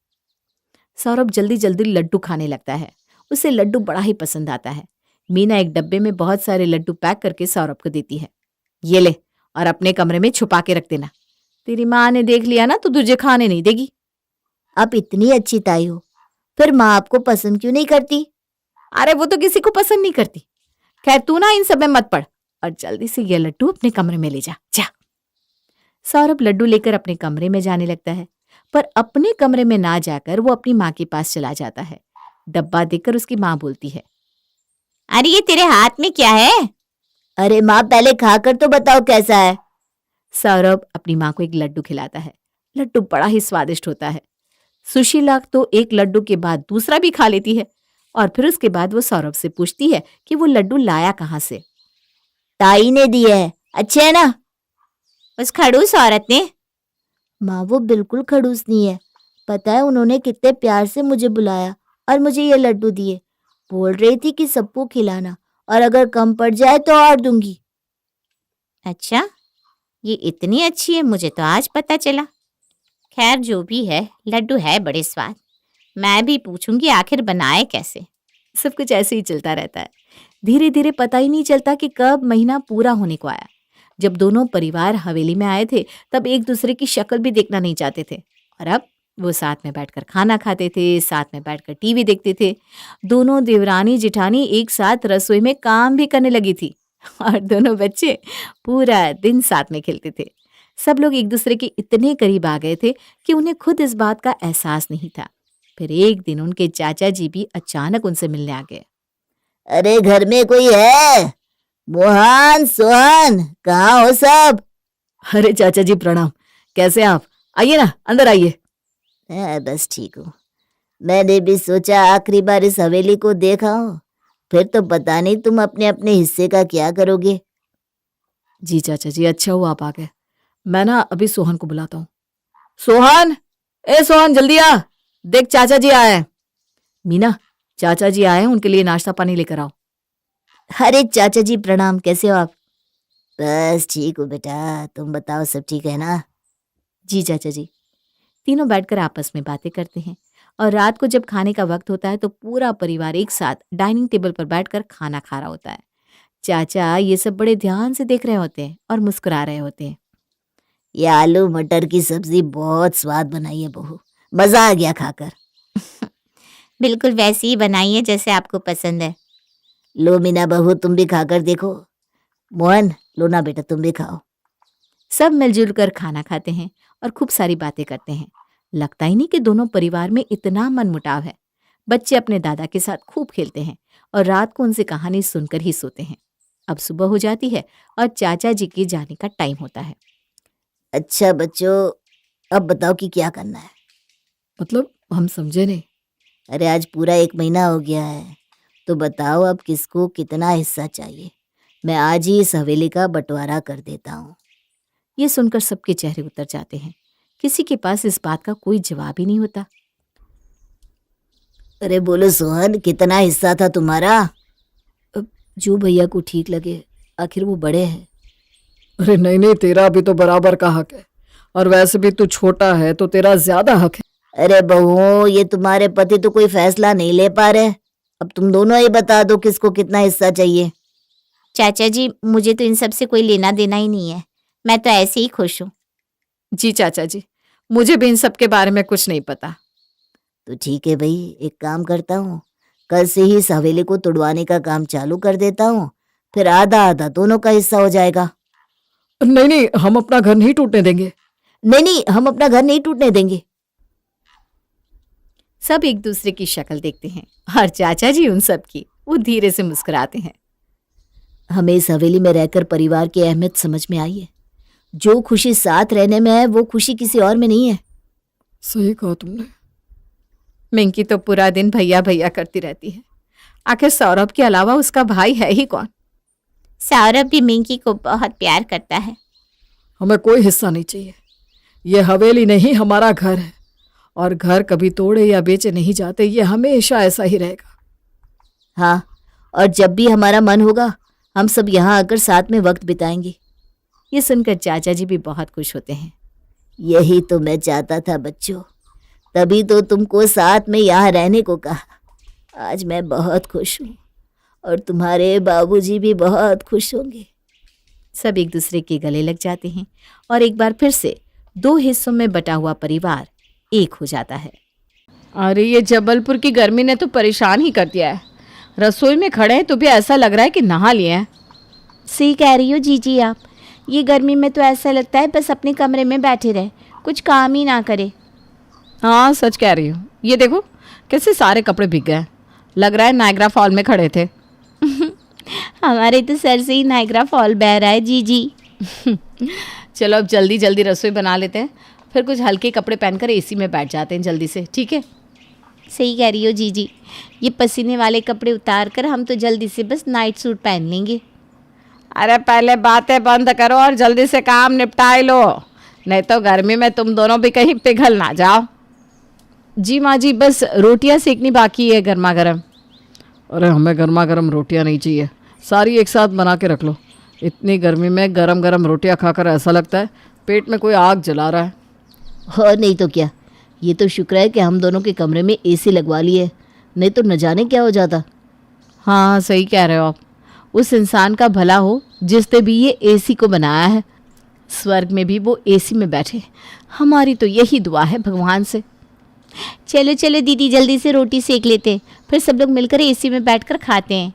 सौरभ जल्दी जल्दी लड्डू खाने लगता है। उसे लड्डू बड़ा ही पसंद आता है। मीना एक डब्बे में बहुत सारे लड्डू पैक करके सौरभ को देती है। ये ले और अपने कमरे में छुपा के रख देना। तेरी माँ ने देख लिया ना तो तुझे खाने नहीं देगी। आप इतनी अच्छी ताई हो, फिर माँ आपको पसंद क्यों नहीं करती? अरे वो तो किसी को पसंद नहीं करती। खैर तू ना इन सब में मत पड़ और जल्दी से ये लड्डू अपने कमरे में ले जा। सौरभ लड्डू लेकर अपने कमरे में जाने लगता है, पर अपने कमरे में ना जाकर वो अपनी माँ के पास चला जाता है। डब्बा देखकर उसकी माँ बोलती है, अरे ये तेरे हाथ में क्या है? अरे माँ, पहले खाकर तो बताओ कैसा है। सौरभ अपनी माँ को एक लड्डू खिलाता है। लड्डू बड़ा ही स्वादिष्ट होता है। सुशीला तो एक लड्डू के बाद दूसरा भी खा लेती है और फिर उसके बाद वो सौरभ से पूछती है कि वो लड्डू लाया कहाँ से। ताई ने दिए है, अच्छे है ना? उस खड़ूस औरत ने। माँ वो बिल्कुल खड़ूस नहीं है, पता है उन्होंने कितने प्यार से मुझे बुलाया और मुझे ये लड्डू दिए। बोल रही थी कि सबको खिलाना और अगर कम पड़ जाए तो और दूंगी। अच्छा, ये इतनी अच्छी है, मुझे तो आज पता चला। खैर जो भी है, लड्डू है बड़े स्वाद। मैं भी पूछूंगी आखिर बनाए कैसे। सब कुछ ऐसे ही चलता रहता है। धीरे धीरे पता ही नहीं चलता कि कब महीना पूरा होने को आया। जब दोनों परिवार हवेली में आए थे तब एक दूसरे की शक्ल भी देखना नहीं चाहते थे और अब वो साथ में बैठकर खाना खाते थे, साथ में बैठकर टीवी देखते थे। दोनों देवरानी जिठानी एक साथ रसोई में काम भी करने लगी थी और दोनों बच्चे पूरा दिन साथ में खेलते थे। सब लोग एक दूसरे के इतने करीब आ गए थे कि उन्हें खुद इस बात का एहसास नहीं था। फिर एक दिन उनके चाचा जी भी अचानक उनसे मिलने आ गए। अरे घर में कोई है? मोहन, सोहन, कहाँ हो सब? अरे चाचा जी प्रणाम, कैसे आप? आइए ना, अंदर आइए। बस ठीक हूँ। मैंने भी सोचा आखिरी बार इस हवेली को देखा हूँ, फिर तो पता नहीं तुम अपने अपने हिस्से का क्या करोगे। जी चाचा जी, अच्छा हुआ आप आ गए। मैं ना अभी सोहन को बुलाता हूँ। सोहन, ए सोहन जल्दी आ, देख चाचा जी आए हैं। मीना, चाचा जी आए हैं, उनके लिए नाश्ता पानी लेकर आओ। अरे चाचा जी प्रणाम, कैसे हो आप? बस ठीक हूँ बेटा, तुम बताओ सब ठीक है ना? जी चाचा जी। तीनों बैठकर आपस में बातें करते हैं और रात को जब खाने का वक्त होता है तो पूरा परिवार एक साथ डाइनिंग टेबल पर बैठकर खाना खा रहा होता है। चाचा ये सब बड़े ध्यान से देख रहे होते हैं और मुस्कुरा रहे होते हैं। ये आलू मटर की सब्जी बहुत स्वाद बनाई है बहू, मजा आ गया खाकर। बिल्कुल वैसी ही बनाई है जैसे आपको पसंद है। लो मीना बहू, तुम भी खाकर देखो। मोहन, लो ना बेटा, तुम भी खाओ। सब मिलजुल कर खाना खाते हैं और खूब सारी बातें करते हैं। लगता ही नहीं कि दोनों परिवार में इतना मनमुटाव है। बच्चे अपने दादा के साथ खूब खेलते हैं और रात को उनसे कहानी सुनकर ही सोते हैं। अब सुबह हो जाती है और चाचा जी के जाने का टाइम होता है। अच्छा बच्चों, अब बताओ कि क्या करना है। मतलब हम समझे नहीं। अरे आज पूरा 1 महीना हो गया है, तो बताओ अब किसको कितना हिस्सा चाहिए। मैं आज ही इस हवेली का बंटवारा कर देता हूँ। ये सुनकर सबके चेहरे उतर जाते हैं। किसी के पास इस बात का कोई जवाब ही नहीं होता। अरे बोलो सोहन, कितना हिस्सा था तुम्हारा? जो भैया को ठीक लगे, आखिर वो बड़े हैं। अरे नहीं नहीं, तेरा भी तो बराबर का हक है, और वैसे भी तू छोटा है तो तेरा ज्यादा हक है। अरे बहू, ये तुम्हारे पति तो कोई फैसला नहीं ले पा रहे। अब तुम दोनों ही बता दो किसको कितना हिस्सा चाहिए। चाचा जी, मुझे तो इन सब से कोई लेना देना ही नहीं है, मैं तो ऐसे ही खुश हूँ। जी चाचा जी, मुझे भी इन सब के बारे में कुछ नहीं पता। तो ठीक है भाई, एक काम करता हूँ, कल से ही इस हवेली को तुड़वाने का काम चालू कर देता हूँ, फिर आधा आधा दोनों का हिस्सा हो जाएगा। नहीं नहीं, हम अपना घर नहीं टूटने देंगे। नहीं नहीं, हम अपना घर नहीं टूटने देंगे। सब एक दूसरे की शक्ल देखते हैं और चाचा जी उन सब की वो धीरे से मुस्कुराते हैं। हमें इस हवेली में रहकर परिवार की अहमियत समझ में आई है। जो खुशी साथ रहने में है वो खुशी किसी और में नहीं है। सही कहा तुमने। मिंकी तो पूरा दिन भैया भैया करती रहती है, आखिर सौरभ के अलावा उसका भाई है ही कौन। सौरभ भी मिंकी को बहुत प्यार करता है। हमें कोई हिस्सा नहीं चाहिए। ये हवेली नहीं, हमारा घर है, और घर कभी तोड़े या बेचे नहीं जाते, ये हमेशा ऐसा ही रहेगा। हाँ, और जब भी हमारा मन होगा हम सब यहाँ आकर साथ में वक्त बिताएंगे। ये सुनकर चाचा जी भी बहुत खुश होते हैं। यही तो मैं चाहता था बच्चों, तभी तो तुमको साथ में यहाँ रहने को कहा। आज मैं बहुत खुश हूँ और तुम्हारे बाबूजी भी बहुत खुश होंगे। सब एक दूसरे के गले लग जाते हैं और एक बार फिर से दो हिस्सों में बटा हुआ परिवार एक हो जाता है। अरे ये जबलपुर की गर्मी ने तो परेशान ही कर दिया है। रसोई में खड़े हैं तो भी ऐसा लग रहा है कि नहा लिए हैं। सही कह रही हो जीजी आप, ये गर्मी में तो ऐसा लगता है बस अपने कमरे में बैठे रहे, कुछ काम ही ना करे। हाँ सच कह रही हो, ये देखो कैसे सारे कपड़े भीग गए, लग रहा है नायग्रा फॉल में खड़े थे। हमारे तो सर से ही नायग्रा फॉल बह रहा है जीजी। चलो अब जल्दी जल्दी रसोई बना लेते हैं, फिर कुछ हल्के कपड़े पहनकर एसी में बैठ जाते हैं जल्दी से, ठीक है। सही कह रही हो जीजी, ये पसीने वाले कपड़े उतार कर हम तो जल्दी से बस नाइट सूट पहन लेंगे। अरे पहले बातें बंद करो और जल्दी से काम निपटाए लो, नहीं तो गर्मी में तुम दोनों भी कहीं पिघल ना जाओ। जी माँ जी, बस रोटियां सेकनी बाकी है गर्मा गर्म। अरे हमें गर्मा गर्म रोटियां नहीं चाहिए, सारी एक साथ बना के रख लो। इतनी गर्मी में गरम गरम रोटियां खाकर ऐसा लगता है पेट में कोई आग जला रहा है। और नहीं तो क्या, ये तो शुक्र है कि हम दोनों के कमरे में एसी लगवा ली है, नहीं तो न जाने क्या हो जाता। हाँ सही कह रहे हो आप, उस इंसान का भला हो जिसने भी ये एसी को बनाया है, स्वर्ग में भी वो एसी में बैठे। हमारी तो यही दुआ है भगवान से। चलो चलो दीदी, जल्दी से रोटी सेक लेते हैं, फिर सब लोग मिलकर एसी में बैठकर खाते हैं।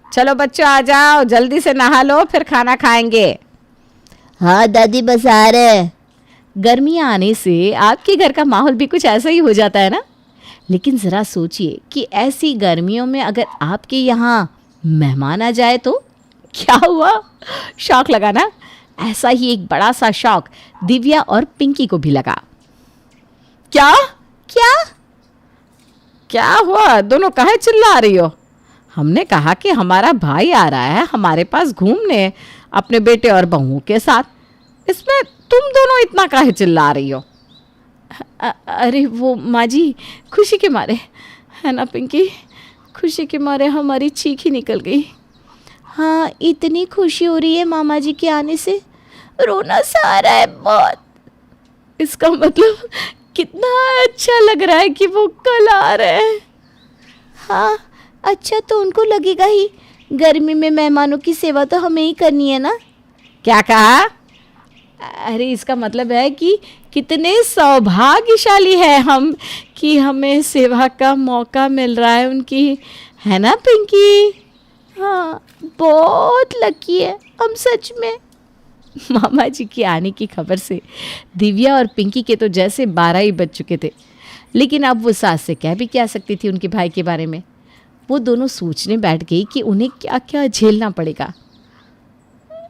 चलो बच्चों आ जाओ, जल्दी से नहा लो फिर खाना खाएंगे। हाँ दादी बस आ रहे। गर्मियाँ आने से आपके घर का माहौल भी कुछ ऐसा ही हो जाता है ना। लेकिन ज़रा सोचिए कि ऐसी गर्मियों में अगर आपके यहाँ मेहमान आ जाए तो क्या हुआ, शौक लगा ना। ऐसा ही एक बड़ा सा शौक दिव्या और पिंकी को भी लगा। क्या क्या क्या हुआ, दोनों काहे चिल्ला रही हो? हमने कहा कि हमारा भाई आ रहा है हमारे पास घूमने अपने बेटे और बहू के साथ, इसमें तुम दोनों इतना काहे चिल्ला रही हो? अरे वो माँ जी, खुशी के मारे, है ना पिंकी, खुशी के मारे हमारी चीख ही निकल गई। हाँ, इतनी खुशी हो रही है मामा जी के आने से, रोना सा आ रहा है बहुत। इसका मतलब कितना अच्छा लग रहा है कि वो कल आ रहे हैं। हाँ, अच्छा तो उनको लगेगा ही, गर्मी में मेहमानों की सेवा तो हमें ही करनी है ना। क्या कहा? अरे इसका मतलब है कि कितने सौभाग्यशाली है हम कि हमें सेवा का मौका मिल रहा है उनकी, है ना पिंकी? हाँ, बहुत लकी है हम सच में। मामा जी की आने की खबर से दिव्या और पिंकी के तो जैसे 12 ही बज चुके थे, लेकिन अब वो सास से कह भी क्या सकती थी उनके भाई के बारे में। वो दोनों सोचने बैठ गई कि उन्हें क्या क्या झेलना पड़ेगा।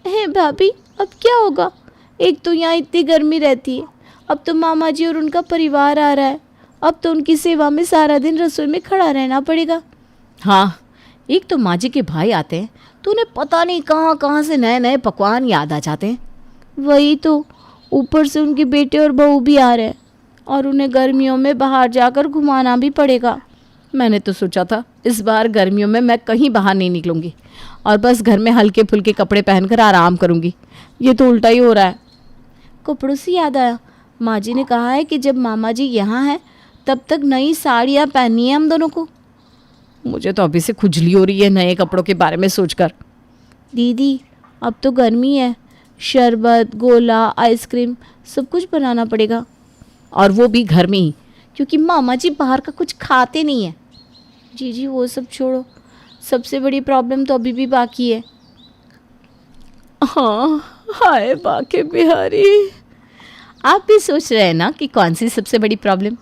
है भाभी, अब क्या होगा? एक तो यहाँ इतनी गर्मी रहती है, अब तो मामा जी और उनका परिवार आ रहा है, अब तो उनकी सेवा में सारा दिन रसोई में खड़ा रहना पड़ेगा। हाँ, एक तो माँ जी के भाई आते हैं तो उन्हें पता नहीं कहाँ कहाँ से नए नए पकवान याद आ जाते हैं। वही तो, ऊपर से उनके बेटे और बहू भी आ रहे हैं और उन्हें गर्मियों में बाहर जाकर घुमाना भी पड़ेगा। मैंने तो सोचा था इस बार गर्मियों में मैं कहीं बाहर नहीं निकलूंगी और बस घर में हल्के फुल्के कपड़े पहनकर आराम करूंगी। ये तो उल्टा ही हो रहा है। कपड़ों से याद आया, माँ जी ने कहा है कि जब मामा जी यहाँ हैं तब तक नई साड़ियाँ पहननी है हम दोनों को। मुझे तो अभी से खुजली हो रही है नए कपड़ों के बारे में सोचकर। दीदी अब तो गर्मी है, शरबत, गोला, आइसक्रीम सब कुछ बनाना पड़ेगा। और वो भी घर में ही। क्योंकि मामा जी बाहर का कुछ खाते नहीं है। जी वो सब छोड़ो, सबसे बड़ी प्रॉब्लम तो अभी भी बाकी है। हाँ, हाय बाके बिहारी। आप भी सोच रहे हैं ना कि कौन सी सबसे बड़ी प्रॉब्लम?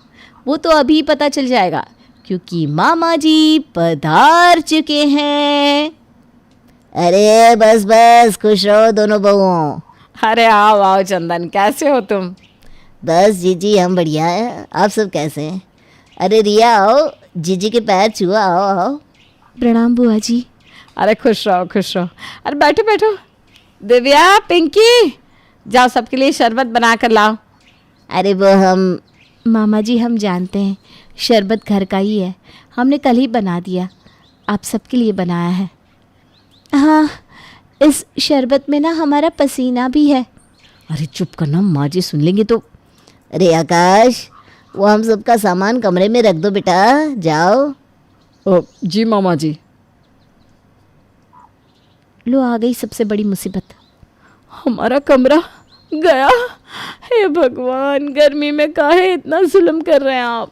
वो तो अभी पता चल जाएगा, क्योंकि मामा जी पधार चुके हैं। अरे बस बस, खुश रहो दोनों बहुओं। अरे आओ आओ चंदन, कैसे हो तुम? बस जीजी हम बढ़िया हैं, आप सब कैसे हैं? अरे रिया आओ, जीजी के पैर छुआ, आओ आओ। प्रणाम बुआ जी। अरे खुश रहो खुश रहो। अरे बैठो बैठो। दिव्या, पिंकी, जाओ सबके लिए शरबत बना कर लाओ। अरे वो हम मामा जी हम जानते हैं, शरबत घर का ही है, हमने कल ही बना दिया, आप सबके लिए बनाया है। हाँ, इस शरबत में ना हमारा पसीना भी है। अरे चुप करना, माँ जी सुन लेंगे तो। अरे आकाश, वो हम सबका सामान कमरे में रख दो बेटा, जाओ। जी मामा जी। लो आ गई सबसे बड़ी मुसीबत। हमारा कमरा गया। हे भगवान, गर्मी में काहे इतना जुल्म कर रहे हैं आप।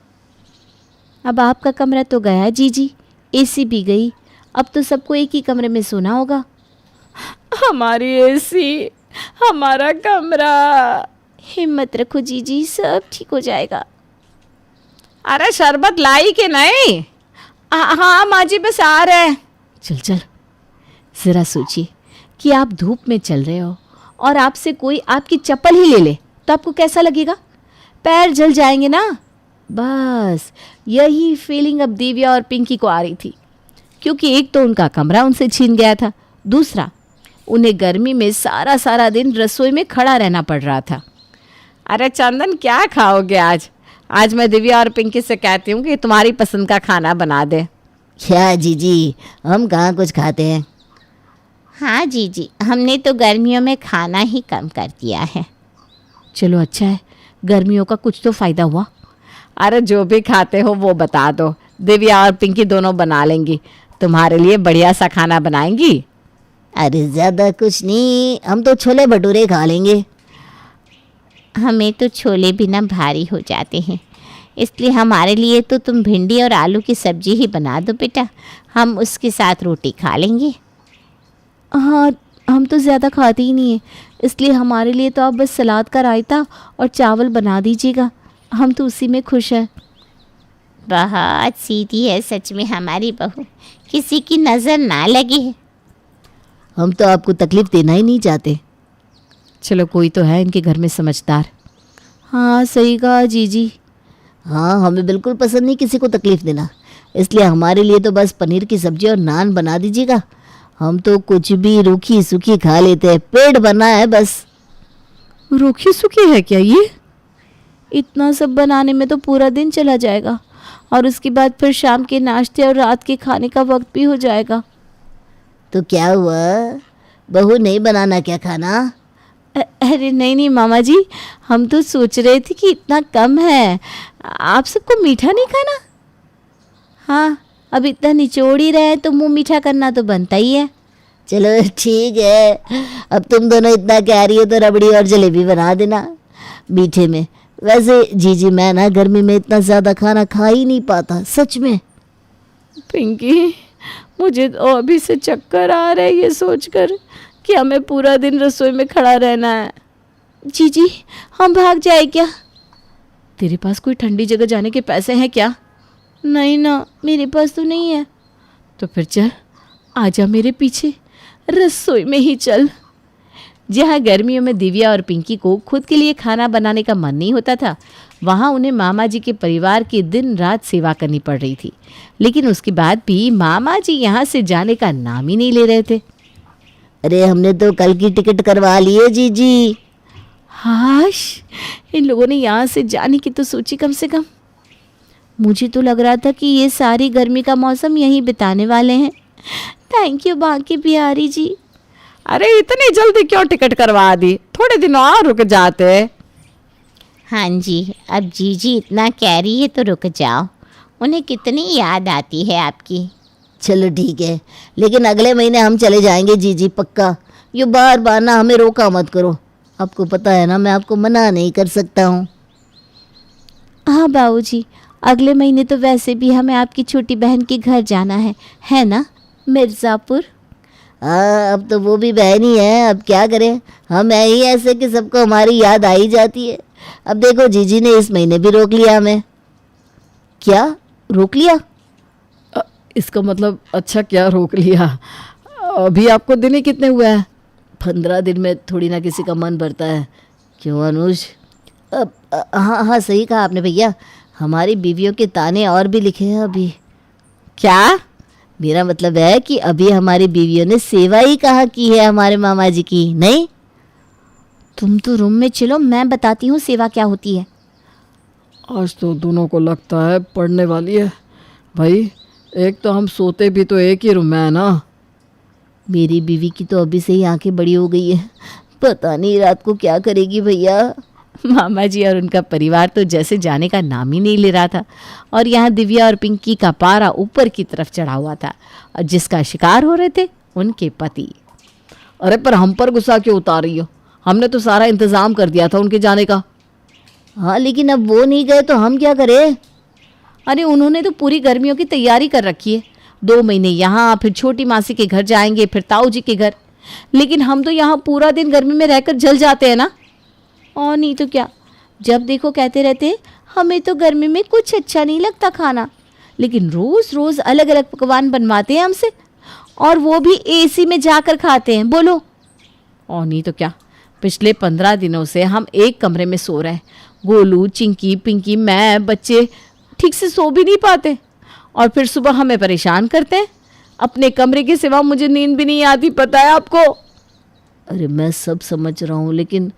अब आपका कमरा तो गया जीजी, एसी भी गई, अब तो सबको एक ही कमरे में सोना होगा। हमारी एसी, हमारा कमरा। हिम्मत रखो जीजी, सब ठीक हो जाएगा। अरे शरबत लाई के नहीं? हाँ माँ जी बस आ रहे हैं। चल चल, ज़रा सोचिए कि आप धूप में चल रहे हो और आपसे कोई आपकी चप्पल ही ले ले तो आपको कैसा लगेगा? पैर जल जाएंगे ना। बस यही फीलिंग अब दिव्या और पिंकी को आ रही थी, क्योंकि एक तो उनका कमरा उनसे छीन गया था, दूसरा उन्हें गर्मी में सारा दिन रसोई में खड़ा रहना पड़ रहा था। अरे चंदन, क्या खाओगे आज? आज मैं दिव्या और पिंकी से कहती हूँ कि तुम्हारी पसंद का खाना बना दे। क्या जीजी, हम कहाँ कुछ खाते हैं। हाँ जीजी, हमने तो गर्मियों में खाना ही कम कर दिया है। चलो अच्छा है, गर्मियों का कुछ तो फ़ायदा हुआ। अरे जो भी खाते हो वो बता दो, दिव्या और पिंकी दोनों बना लेंगी, तुम्हारे लिए बढ़िया सा खाना बनाएंगी। अरे ज़्यादा कुछ नहीं, हम तो छोले भटूरे खा लेंगे। हमें तो छोले बिना भारी हो जाते हैं, इसलिए हमारे लिए तो तुम भिंडी और आलू की सब्जी ही बना दो बेटा, हम उसके साथ रोटी खा लेंगे। हाँ, हम तो ज़्यादा खाते ही नहीं है, इसलिए हमारे लिए तो आप बस सलाद का रायता और चावल बना दीजिएगा, हम तो उसी में खुश हैं। बहुत सीधी है सच में हमारी बहू, किसी की नज़र ना लगी है। हम तो आपको तकलीफ़ देना ही नहीं चाहते। चलो कोई तो है इनके घर में समझदार। हाँ सही कहा जीजी। हाँ, हमें बिल्कुल पसंद नहीं किसी को तकलीफ़ देना, इसलिए हमारे लिए तो बस पनीर की सब्ज़ी और नान बना दीजिएगा, हम तो कुछ भी रूखी सूखी खा लेते हैं, पेट भरना है बस। रूखी सूखी है क्या ये? इतना सब बनाने में तो पूरा दिन चला जाएगा और उसके बाद फिर शाम के नाश्ते और रात के खाने का वक्त भी हो जाएगा। तो क्या हुआ, बहू नहीं बनाना क्या खाना? अरे नहीं मामा जी, हम तो सोच रहे थे कि इतना कम है, आप सबको मीठा नहीं खाना? हाँ, अब इतना निचोड़ ही रहे तो मुंह मीठा करना तो बनता ही है। चलो ठीक है, अब तुम दोनों इतना कह रही हो तो रबड़ी और जलेबी बना देना मीठे में। वैसे जीजी मैं ना गर्मी में इतना ज़्यादा खाना खा ही नहीं पाता, सच में। पिंकी, मुझे तो अभी से चक्कर आ रहे ये सोचकर कि हमें पूरा दिन रसोई में खड़ा रहना है। जीजी हम भाग जाए क्या? तेरे पास कोई ठंडी जगह जाने के पैसे हैं क्या? नहीं ना, मेरे पास तो नहीं है। तो फिर चल, आजा मेरे पीछे, रसोई में ही चल। जहाँ गर्मियों में दिव्या और पिंकी को खुद के लिए खाना बनाने का मन नहीं होता था, वहाँ उन्हें मामा जी के परिवार की दिन रात सेवा करनी पड़ रही थी, लेकिन उसके बाद भी मामा जी यहाँ से जाने का नाम ही नहीं ले रहे थे। अरे हमने तो कल की टिकट करवा ली है जीजी। हाश, इन लोगों ने यहाँ से जाने की तो सोची कम से कम। मुझे तो लग रहा था कि ये सारी गर्मी का मौसम यहीं बिताने वाले हैं। Thank you Banke Bihari ji. अरे इतनी जल्दी क्यों टिकट करवा दी, थोड़े दिन और रुक जाते। हाँ जी, अब जीजी इतना कह रही है तो रुक जाओ। उन्हें कितनी याद आती है आपकी। चलो ठीक है, लेकिन अगले महीने हम चले जाएंगे जी पक्का। ये बार बार ना हमें रोका मत करो, आपको पता है ना मैं आपको मना नहीं कर सकता हूँ। हाँ बाबूजी, अगले महीने तो वैसे भी हमें आपकी छोटी बहन के घर जाना है ना, मिर्ज़ापुर। हाँ, अब तो वो भी बहन ही है, अब क्या करें, हम है ही ऐसे कि सबको हमारी याद आ ही जाती है। अब देखो जीजी ने इस महीने भी रोक लिया हमें। क्या रोक लिया? इसका मतलब अच्छा क्या रोक लिया? अभी आपको दिन ही कितने हुए हैं? 15 दिन में थोड़ी ना किसी का मन भरता है, क्यों अनुज? हाँ सही कहा आपने भैया, हमारी बीवियों के ताने और भी लिखे हैं अभी। क्या? मेरा मतलब है कि अभी हमारी बीवियों ने सेवा ही कहाँ की है हमारे मामा जी की, नहीं? तुम तो रूम में चलो, मैं बताती हूँ सेवा क्या होती है। आज तो दोनों को लगता है पढ़ने वाली है। भाई एक तो हम सोते भी तो एक ही रूम में है ना। मेरी बीवी की तो अभी से ही आंखें बड़ी हो गई है, पता नहीं रात को क्या करेगी भैया। मामा जी और उनका परिवार तो जैसे जाने का नाम ही नहीं ले रहा था, और यहाँ दिव्या और पिंकी का पारा ऊपर की तरफ चढ़ा हुआ था, और जिसका शिकार हो रहे थे उनके पति। अरे पर हम पर गुस्सा क्यों उतार रही हो? हमने तो सारा इंतज़ाम कर दिया था उनके जाने का। हाँ लेकिन अब वो नहीं गए तो हम क्या करें? अरे उन्होंने तो पूरी गर्मियों की तैयारी कर रखी है, 2 महीने यहाँ, फिर छोटी मासी के घर जाएंगे, फिर ताऊ जी के घर। लेकिन हम तो यहाँ पूरा दिन गर्मी में रहकर जल जाते हैं ना। और नहीं तो क्या, जब देखो कहते रहते हैं हमें तो गर्मी में कुछ अच्छा नहीं लगता खाना, लेकिन रोज़ रोज़ अलग अलग पकवान बनवाते हैं हमसे, और वो भी एसी में जाकर खाते हैं, बोलो। और नहीं तो क्या, पिछले 15 दिनों से हम एक कमरे में सो रहे हैं। गोलू, चिंकी, पिंकी, मैं, बच्चे ठीक से सो भी नहीं पाते, और फिर सुबह हमें परेशान करते हैं। अपने कमरे के सिवा मुझे नींद भी नहीं आती, पता है आपको। अरे मैं सब समझ रहा हूँ, लेकिन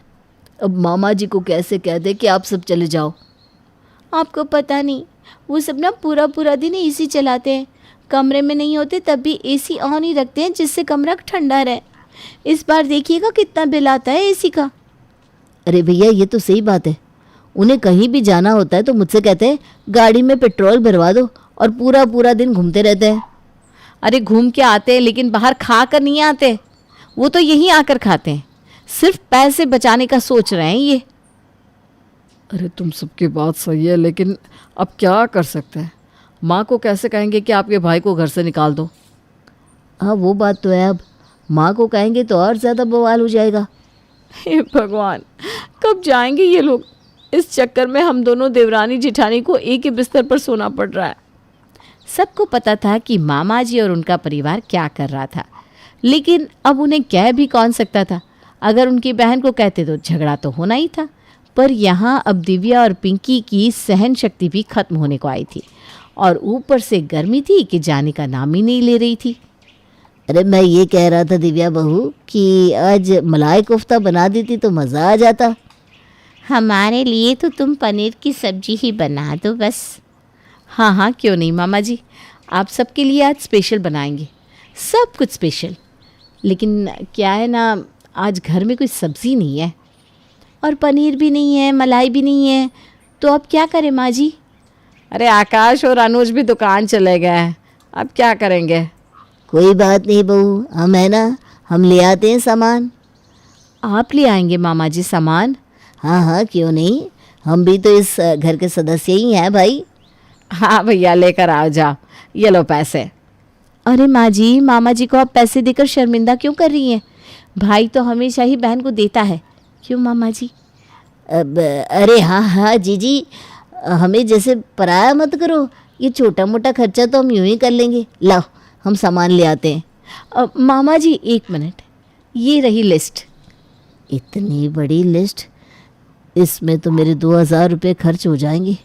अब मामा जी को कैसे कह दे कि आप सब चले जाओ? आपको पता नहीं, वो सब ना पूरा पूरा दिन एसी चलाते हैं, कमरे में नहीं होते तब भी एसी ऑन ही रखते हैं जिससे कमरा ठंडा रहे। इस बार देखिएगा कितना बिल आता है एसी का। अरे भैया ये तो सही बात है, उन्हें कहीं भी जाना होता है तो मुझसे कहते हैं गाड़ी में पेट्रोल भरवा दो, और पूरा पूरा दिन घूमते रहते हैं। अरे घूम के आते हैं, लेकिन बाहर खा कर नहीं आते, वो तो यहीं आकर खाते हैं। सिर्फ पैसे बचाने का सोच रहे हैं ये। अरे तुम सबकी बात सही है, लेकिन अब क्या कर सकते हैं? माँ को कैसे कहेंगे कि आपके भाई को घर से निकाल दो? हाँ वो बात तो है, अब माँ को कहेंगे तो और ज़्यादा बवाल हो जाएगा। हे भगवान, कब जाएंगे ये लोग? इस चक्कर में हम दोनों देवरानी जिठानी को एक ही बिस्तर पर सोना पड़ रहा है। सबको पता था कि मामा जी और उनका परिवार क्या कर रहा था, लेकिन अब उन्हें कह भी कौन सकता था। अगर उनकी बहन को कहते तो झगड़ा तो होना ही था, पर यहाँ अब दिव्या और पिंकी की सहन शक्ति भी खत्म होने को आई थी, और ऊपर से गर्मी थी कि जाने का नाम ही नहीं ले रही थी। अरे मैं ये कह रहा था दिव्या बहू कि आज मलाई कोफ्ता बना देती तो मज़ा आ जाता। हमारे लिए तो तुम पनीर की सब्जी ही बना दो बस। हाँ हाँ क्यों नहीं मामा जी, आप सबके लिए आज स्पेशल बनाएंगे, सब कुछ स्पेशल। लेकिन क्या है ना, आज घर में कोई सब्ज़ी नहीं है, और पनीर भी नहीं है, मलाई भी नहीं है, तो अब क्या करें माँ जी? अरे आकाश और अनुज भी दुकान चले गए हैं, अब क्या करेंगे? कोई बात नहीं बहू, हम है ना, हम ले आते हैं सामान। आप ले आएंगे मामा जी सामान? हाँ हाँ क्यों नहीं, हम भी तो इस घर के सदस्य ही हैं भाई। हाँ भैया लेकर आओ, जाओ ये लो पैसे। अरे माँ जी, मामा जी को आप पैसे देकर शर्मिंदा क्यों कर रही हैं? भाई तो हमेशा ही बहन को देता है, क्यों मामा जी? अब अरे हाँ हाँ जीजी, हमें जैसे पराया मत करो, ये छोटा मोटा खर्चा तो हम यूं ही कर लेंगे। लाओ हम सामान ले आते हैं। मामा जी 1 मिनट, ये रही लिस्ट। इतनी बड़ी लिस्ट, इसमें तो मेरे 2000 रुपये खर्च हो जाएंगे,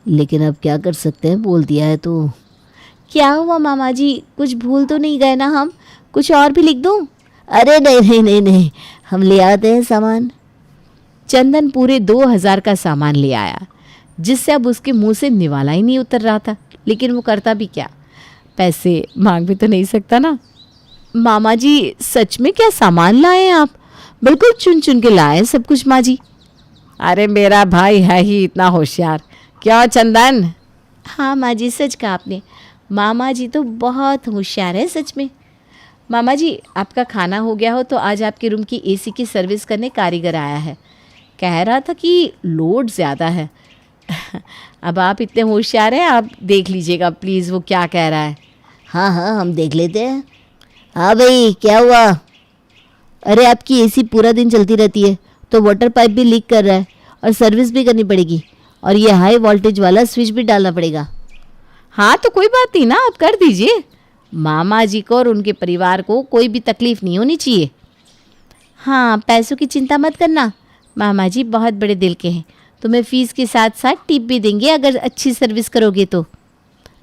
लेकिन अब क्या कर सकते हैं, बोल दिया है तो। क्या हुआ मामा जी, कुछ भूल तो नहीं गए ना हम? कुछ और भी लिख दूं? अरे नहीं नहीं नहीं नहीं, हम ले आते हैं सामान। चंदन पूरे 2000 का सामान ले आया। जिससे अब उसके मुंह से निवाला ही नहीं उतर रहा था। लेकिन वो करता भी क्या, पैसे मांग भी तो नहीं सकता ना। मामा जी सच में क्या सामान लाए हैं आप? बिल्कुल चुन चुन के लाए हैं सब कुछ माँ जी। अरे मेरा भाई है ही इतना होशियार। क्या चंदन? हाँ माँ जी, सच कहा आपने। मामा जी तो बहुत होशियार है सच में। मामा जी आपका खाना हो गया हो तो आज आपके रूम की एसी की सर्विस करने कारीगर आया है। कह रहा था कि लोड ज़्यादा है। अब आप इतने होशियार हैं, आप देख लीजिएगा प्लीज़ वो क्या कह रहा है। हाँ हाँ, हम देख लेते हैं। हाँ भाई, क्या हुआ? अरे आपकी एसी पूरा दिन चलती रहती है तो वाटर पाइप भी लीक कर रहा है और सर्विस भी करनी पड़ेगी और ये हाई वोल्टेज वाला स्विच भी डालना पड़ेगा। हाँ तो कोई बात नहीं ना, आप कर दीजिए। मामा जी को और उनके परिवार को कोई भी तकलीफ़ नहीं होनी चाहिए। हाँ, पैसों की चिंता मत करना, मामा जी बहुत बड़े दिल के हैं। तुम्हें फ़ीस के साथ साथ टिप भी देंगे अगर अच्छी सर्विस करोगे तो।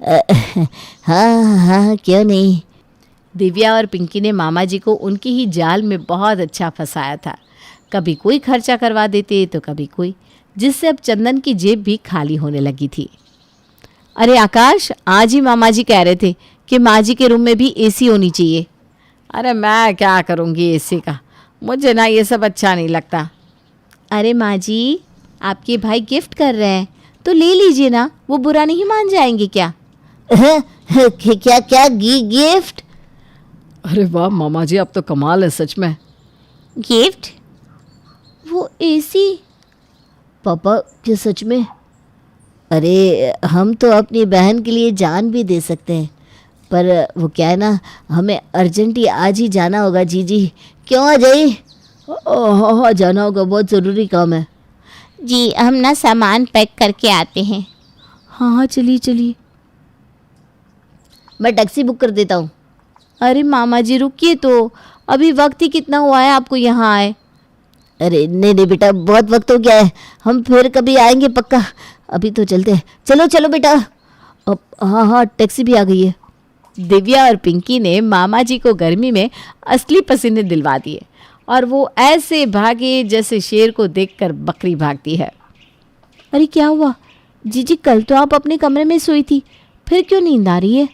हाँ हाँ, क्यों नहीं। दिव्या और पिंकी ने मामा जी को उनकी ही जाल में बहुत अच्छा फंसाया था। कभी कोई खर्चा करवा देते तो कभी कोई, जिससे अब चंदन की जेब भी खाली होने लगी थी। अरे आकाश, आज ही मामा जी कह रहे थे कि माँ जी के रूम में भी एसी होनी चाहिए। अरे मैं क्या करूँगी एसी का, मुझे ना ये सब अच्छा नहीं लगता। अरे माँ जी, आपके भाई गिफ्ट कर रहे हैं तो ले लीजिए ना, वो बुरा नहीं मान जाएंगे क्या? क्या क्या गिफ्ट? अरे वाह मामा जी, आप तो कमाल है सच में। गिफ्ट? वो एसी? पापा क्या सच में? अरे हम तो अपनी बहन के लिए जान भी दे सकते हैं, पर वो क्या है ना, हमें अर्जेंट ही आज ही जाना होगा। जी क्यों आ जाइए? हाँ हाँ, जाना होगा, बहुत ज़रूरी काम है। जी हम ना सामान पैक करके आते हैं। हाँ हाँ, चलिए चलिए। मैं टैक्सी बुक कर देता हूँ। अरे मामा जी रुकिए तो, अभी वक्त ही कितना हुआ है आपको यहाँ आए। अरे नहीं बेटा, बहुत वक्त हो गया है, हम फिर कभी आएंगे पक्का, अभी तो चलते हैं। चलो चलो बेटा। अब हाँ हाँ, टैक्सी भी आ गई है। दिव्या और पिंकी ने मामा जी को गर्मी में असली पसीने दिलवा दिए और वो ऐसे भागे जैसे शेर को देखकर बकरी भागती है। अरे क्या हुआ जीजी, कल तो आप अपने कमरे में सोई थी, फिर क्यों नींद आ रही है?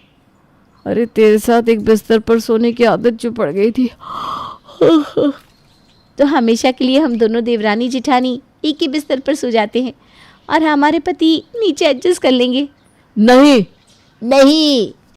अरे तेरे साथ एक बिस्तर पर सोने की आदत जो पड़ गई थी। तो हमेशा के लिए हम दोनों देवरानी जिठानी एक ही बिस्तर पर सो जाते हैं और हमारे पति नीचे एडजस्ट कर लेंगे। नहीं नहीं,